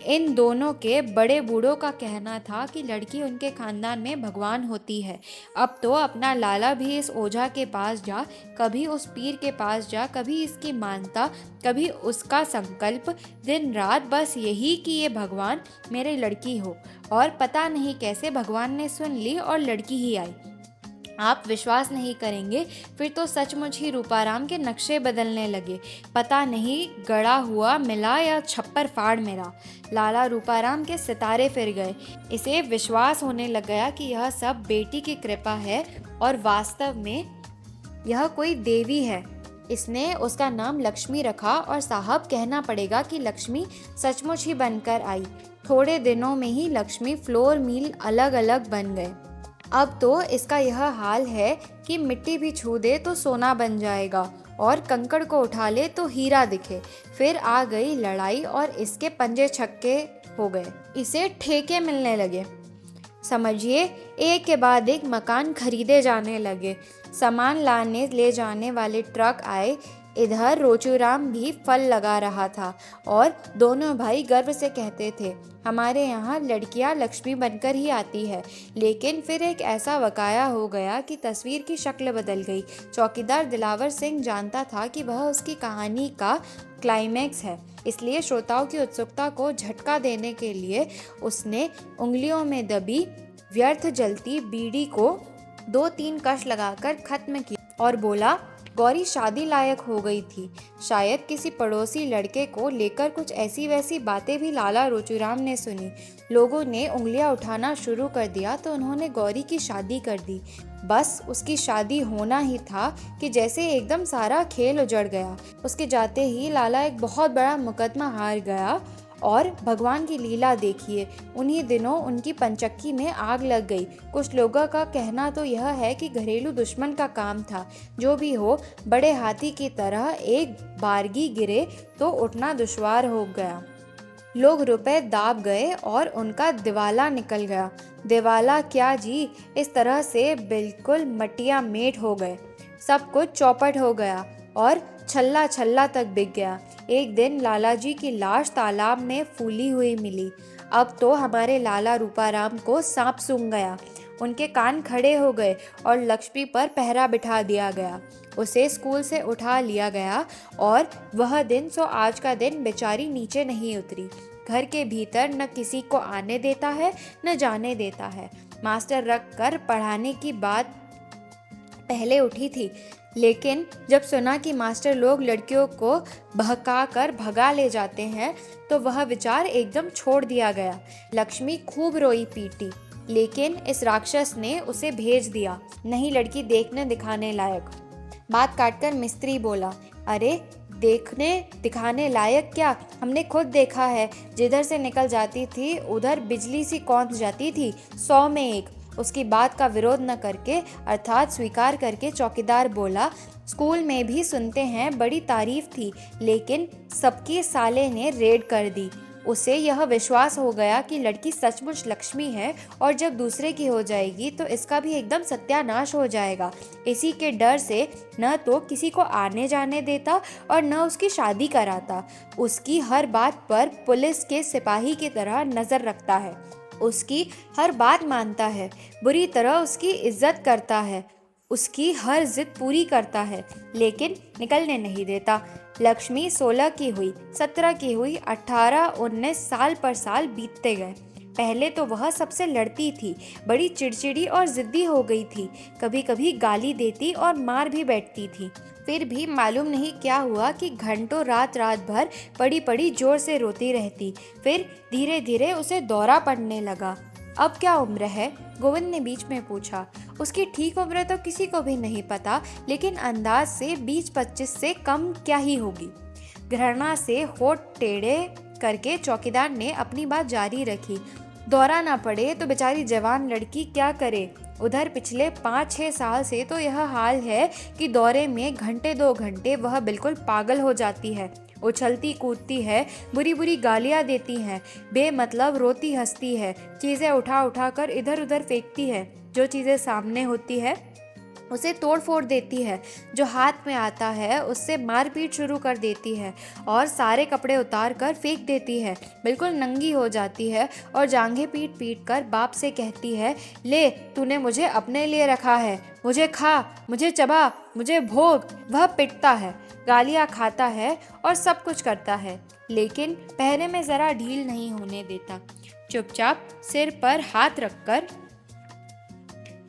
Speaker 1: इन दोनों के बड़े बूढ़ों का कहना था कि लड़की उनके खानदान में भगवान होती है। अब तो अपना लाला भी इस ओझा के पास जा, कभी उस पीर के पास जा, कभी इसकी मानता, कभी उसका संकल्प, दिन रात बस यही कि ये भगवान मेरी लड़की हो। और पता नहीं कैसे भगवान ने सुन ली और लड़की ही आई। आप विश्वास नहीं करेंगे, फिर तो सचमुच ही रूपाराम के नक्शे बदलने लगे। पता नहीं गड़ा हुआ मिला या छप्पर फाड़ मिला। लाला रूपाराम के सितारे फिर गए। इसे विश्वास होने लग गया कि यह सब बेटी की कृपा है और वास्तव में यह कोई देवी है। इसने उसका नाम लक्ष्मी रखा और साहब कहना पड़ेगा कि लक्ष्मी सचमुच ही बनकर आई। थोड़े दिनों में ही लक्ष्मी फ्लोर मिल अलग अलग बन गए। अब तो इसका यह हाल है कि मिट्टी भी छू दे तो सोना बन जाएगा और कंकड़ को उठा ले तो हीरा दिखे। फिर आ गई लड़ाई और इसके पंजे छक्के हो गए। इसे ठेके मिलने लगे। समझिए, एक के बाद एक मकान खरीदे जाने लगे। सामान लाने ले जाने वाले ट्रक आए। इधर रोचूराम भी फल लगा रहा था और दोनों भाई गर्व से कहते थे, हमारे यहाँ लड़कियाँ लक्ष्मी बनकर ही आती है। लेकिन फिर एक ऐसा वकाया हो गया कि तस्वीर की शक्ल बदल गई। चौकीदार दिलावर सिंह जानता था कि वह उसकी कहानी का क्लाइमैक्स है, इसलिए श्रोताओं की उत्सुकता को झटका देने के लिए उसने उंगलियों में दबी व्यर्थ जलती बीड़ी को 2-3 कश लगाकर खत्म किया और बोला, गौरी शादी लायक हो गई थी। शायद किसी पड़ोसी लड़के को लेकर कुछ ऐसी वैसी बातें भी लाला रोचूराम ने सुनी। लोगों ने उंगलियां उठाना शुरू कर दिया तो उन्होंने गौरी की शादी कर दी। बस उसकी शादी होना ही था कि जैसे एकदम सारा खेल उजड़ गया। उसके जाते ही लाला एक बहुत बड़ा मुकदमा हार गया और भगवान की लीला देखिए, उन्हीं दिनों उनकी पंचक्की में आग लग गई। कुछ लोगों का कहना तो यह है कि घरेलू दुश्मन का काम था। जो भी हो, बड़े हाथी की तरह एक बारगी गिरे तो उठना दुश्वार हो गया। लोग रुपए दाब गए और उनका दिवाला निकल गया। दिवाला क्या जी, इस तरह से बिल्कुल मटिया मेट हो गए। सब कुछ चौपट हो गया और छल्ला छल्ला तक बिक गया। एक दिन लाला जी की लाश तालाब में फूली हुई मिली। अब तो हमारे लाला रूपाराम को सांप सूंघ गया। उनके कान खड़े हो गए और लक्ष्मी पर पहरा बिठा दिया गया। उसे स्कूल से उठा लिया गया और वह दिन सो आज का दिन बेचारी नीचे नहीं उतरी। घर के भीतर न किसी को आने देता है न जाने देता है। मास्टर रख कर पढ़ाने की बात पहले उठी थी, लेकिन जब सुना कि मास्टर लोग लड़कियों को बहका कर भगा ले जाते हैं तो वह विचार एकदम छोड़ दिया गया। लक्ष्मी खूब रोई पीटी, लेकिन इस राक्षस ने उसे भेज दिया। नहीं लड़की देखने दिखाने लायक। बात काटकर मिस्त्री बोला, अरे देखने दिखाने लायक क्या, हमने खुद देखा है। जिधर से निकल जाती थी उधर बिजली सी कौंध जाती थी, 100 में एक। उसकी बात का विरोध न करके अर्थात स्वीकार करके चौकीदार बोला, स्कूल में भी सुनते हैं बड़ी तारीफ थी, लेकिन सबके साले ने रेड कर दी। उसे यह विश्वास हो गया कि लड़की सचमुच लक्ष्मी है और जब दूसरे की हो जाएगी तो इसका भी एकदम सत्यानाश हो जाएगा। इसी के डर से न तो किसी को आने जाने देता और न उसकी शादी कराता। उसकी हर बात पर पुलिस के सिपाही की तरह नज़र रखता है। उसकी हर बात मानता है, बुरी तरह उसकी इज्जत करता है, उसकी हर जिद पूरी करता है, लेकिन निकलने नहीं देता। लक्ष्मी 16 की हुई, 17 की हुई, 18, 19 साल पर साल बीतते गए। पहले तो वह सबसे लड़ती थी, बड़ी चिड़चिड़ी और जिद्दी हो गई थी। कभी कभी गाली देती और मार भी बैठती थी। फिर भी मालूम नहीं क्या हुआ कि घंटों रात भर पड़ी पड़ी जोर से रोती रहती। फिर धीरे धीरे उसे दौरा पड़ने लगा। अब क्या उम्र है? गोविंद ने बीच में पूछा। उसकी ठीक उम्र तो किसी को भी नहीं पता, लेकिन अंदाज से 20-25 से कम क्या ही होगी। घृणा से होठ टेढ़े करके चौकीदार ने अपनी बात जारी रखी। दौरा ना पड़े तो बेचारी जवान लड़की क्या करे। उधर पिछले 5-6 साल से तो यह हाल है कि दौरे में घंटे 2 घंटे वह बिल्कुल पागल हो जाती है। उछलती कूदती है, बुरी बुरी गालियाँ देती हैं, बेमतलब रोती हंसती है, चीज़ें उठा उठा कर इधर उधर फेंकती है। जो चीज़ें सामने होती है उसे तोड़ फोड़ देती है, जो हाथ में आता है उससे मारपीट शुरू कर देती है और सारे कपड़े उतार कर फेंक देती है। बिल्कुल नंगी हो जाती है और जांघें पीट पीट कर बाप से कहती है, ले तूने मुझे अपने लिए रखा है, मुझे खा, मुझे चबा, मुझे भोग। वह पिटता है, गालियाँ खाता है और सब कुछ करता है, लेकिन पहरे में ज़रा ढील नहीं होने देता। चुपचाप सिर पर हाथ रखकर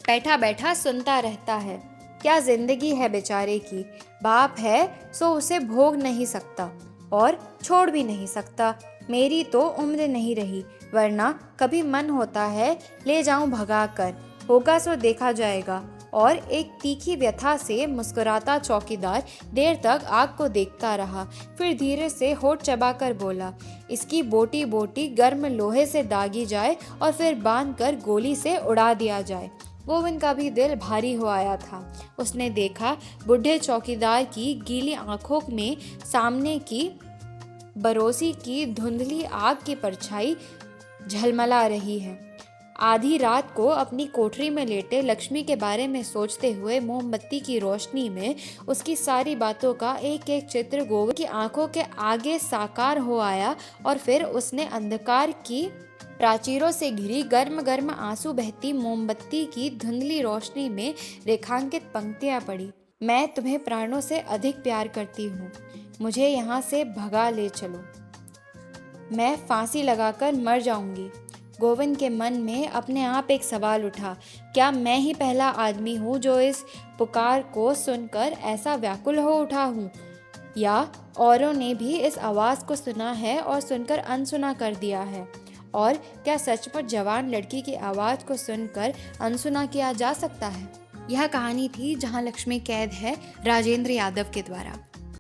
Speaker 1: बैठा बैठा सुनता रहता है। क्या जिंदगी है बेचारे की। बाप है सो उसे भोग नहीं सकता और छोड़ भी नहीं सकता। मेरी तो उम्र नहीं रही, वरना कभी मन होता है ले जाऊं भगा कर, होगा सो देखा जाएगा। और एक तीखी व्यथा से मुस्कुराता चौकीदार देर तक आग को देखता रहा। फिर धीरे से होठ चबाकर बोला, इसकी बोटी बोटी गर्म लोहे से दागी जाए और फिर बांध कर गोली से उड़ा दिया जाए। गोविंद का भी दिल भारी हो आया था। उसने देखा बूढ़े चौकीदार की गीली आंखों में सामने की बरोसी की धुंधली आग की परछाई झलमला रही है। आधी रात को अपनी कोठरी में लेटे लक्ष्मी के बारे में सोचते हुए मोमबत्ती की रोशनी में उसकी सारी बातों का एक एक चित्र गोविंद की आंखों के आगे साकार हो आया और फिर उसने अंधकार की प्राचीरों से घिरी गर्म गर्म आंसू बहती मोमबत्ती की धुंधली रोशनी में रेखांकित पंक्तियां पढ़ी। मैं तुम्हें प्राणों से अधिक प्यार करती हूँ, मुझे यहाँ से भगा ले चलो, मैं फांसी लगाकर मर जाऊंगी। गोविंद के मन में अपने आप एक सवाल उठा, क्या मैं ही पहला आदमी हूँ जो इस पुकार को सुनकर ऐसा व्याकुल हो उठा हूँ, या औरों ने भी इस आवाज़ को सुना है और सुनकर अनसुना कर दिया है? और क्या सचमुच जवान लड़की की आवाज़ को सुनकर अनसुना किया जा सकता है? यह कहानी थी जहां लक्ष्मी कैद है, राजेंद्र यादव के द्वारा।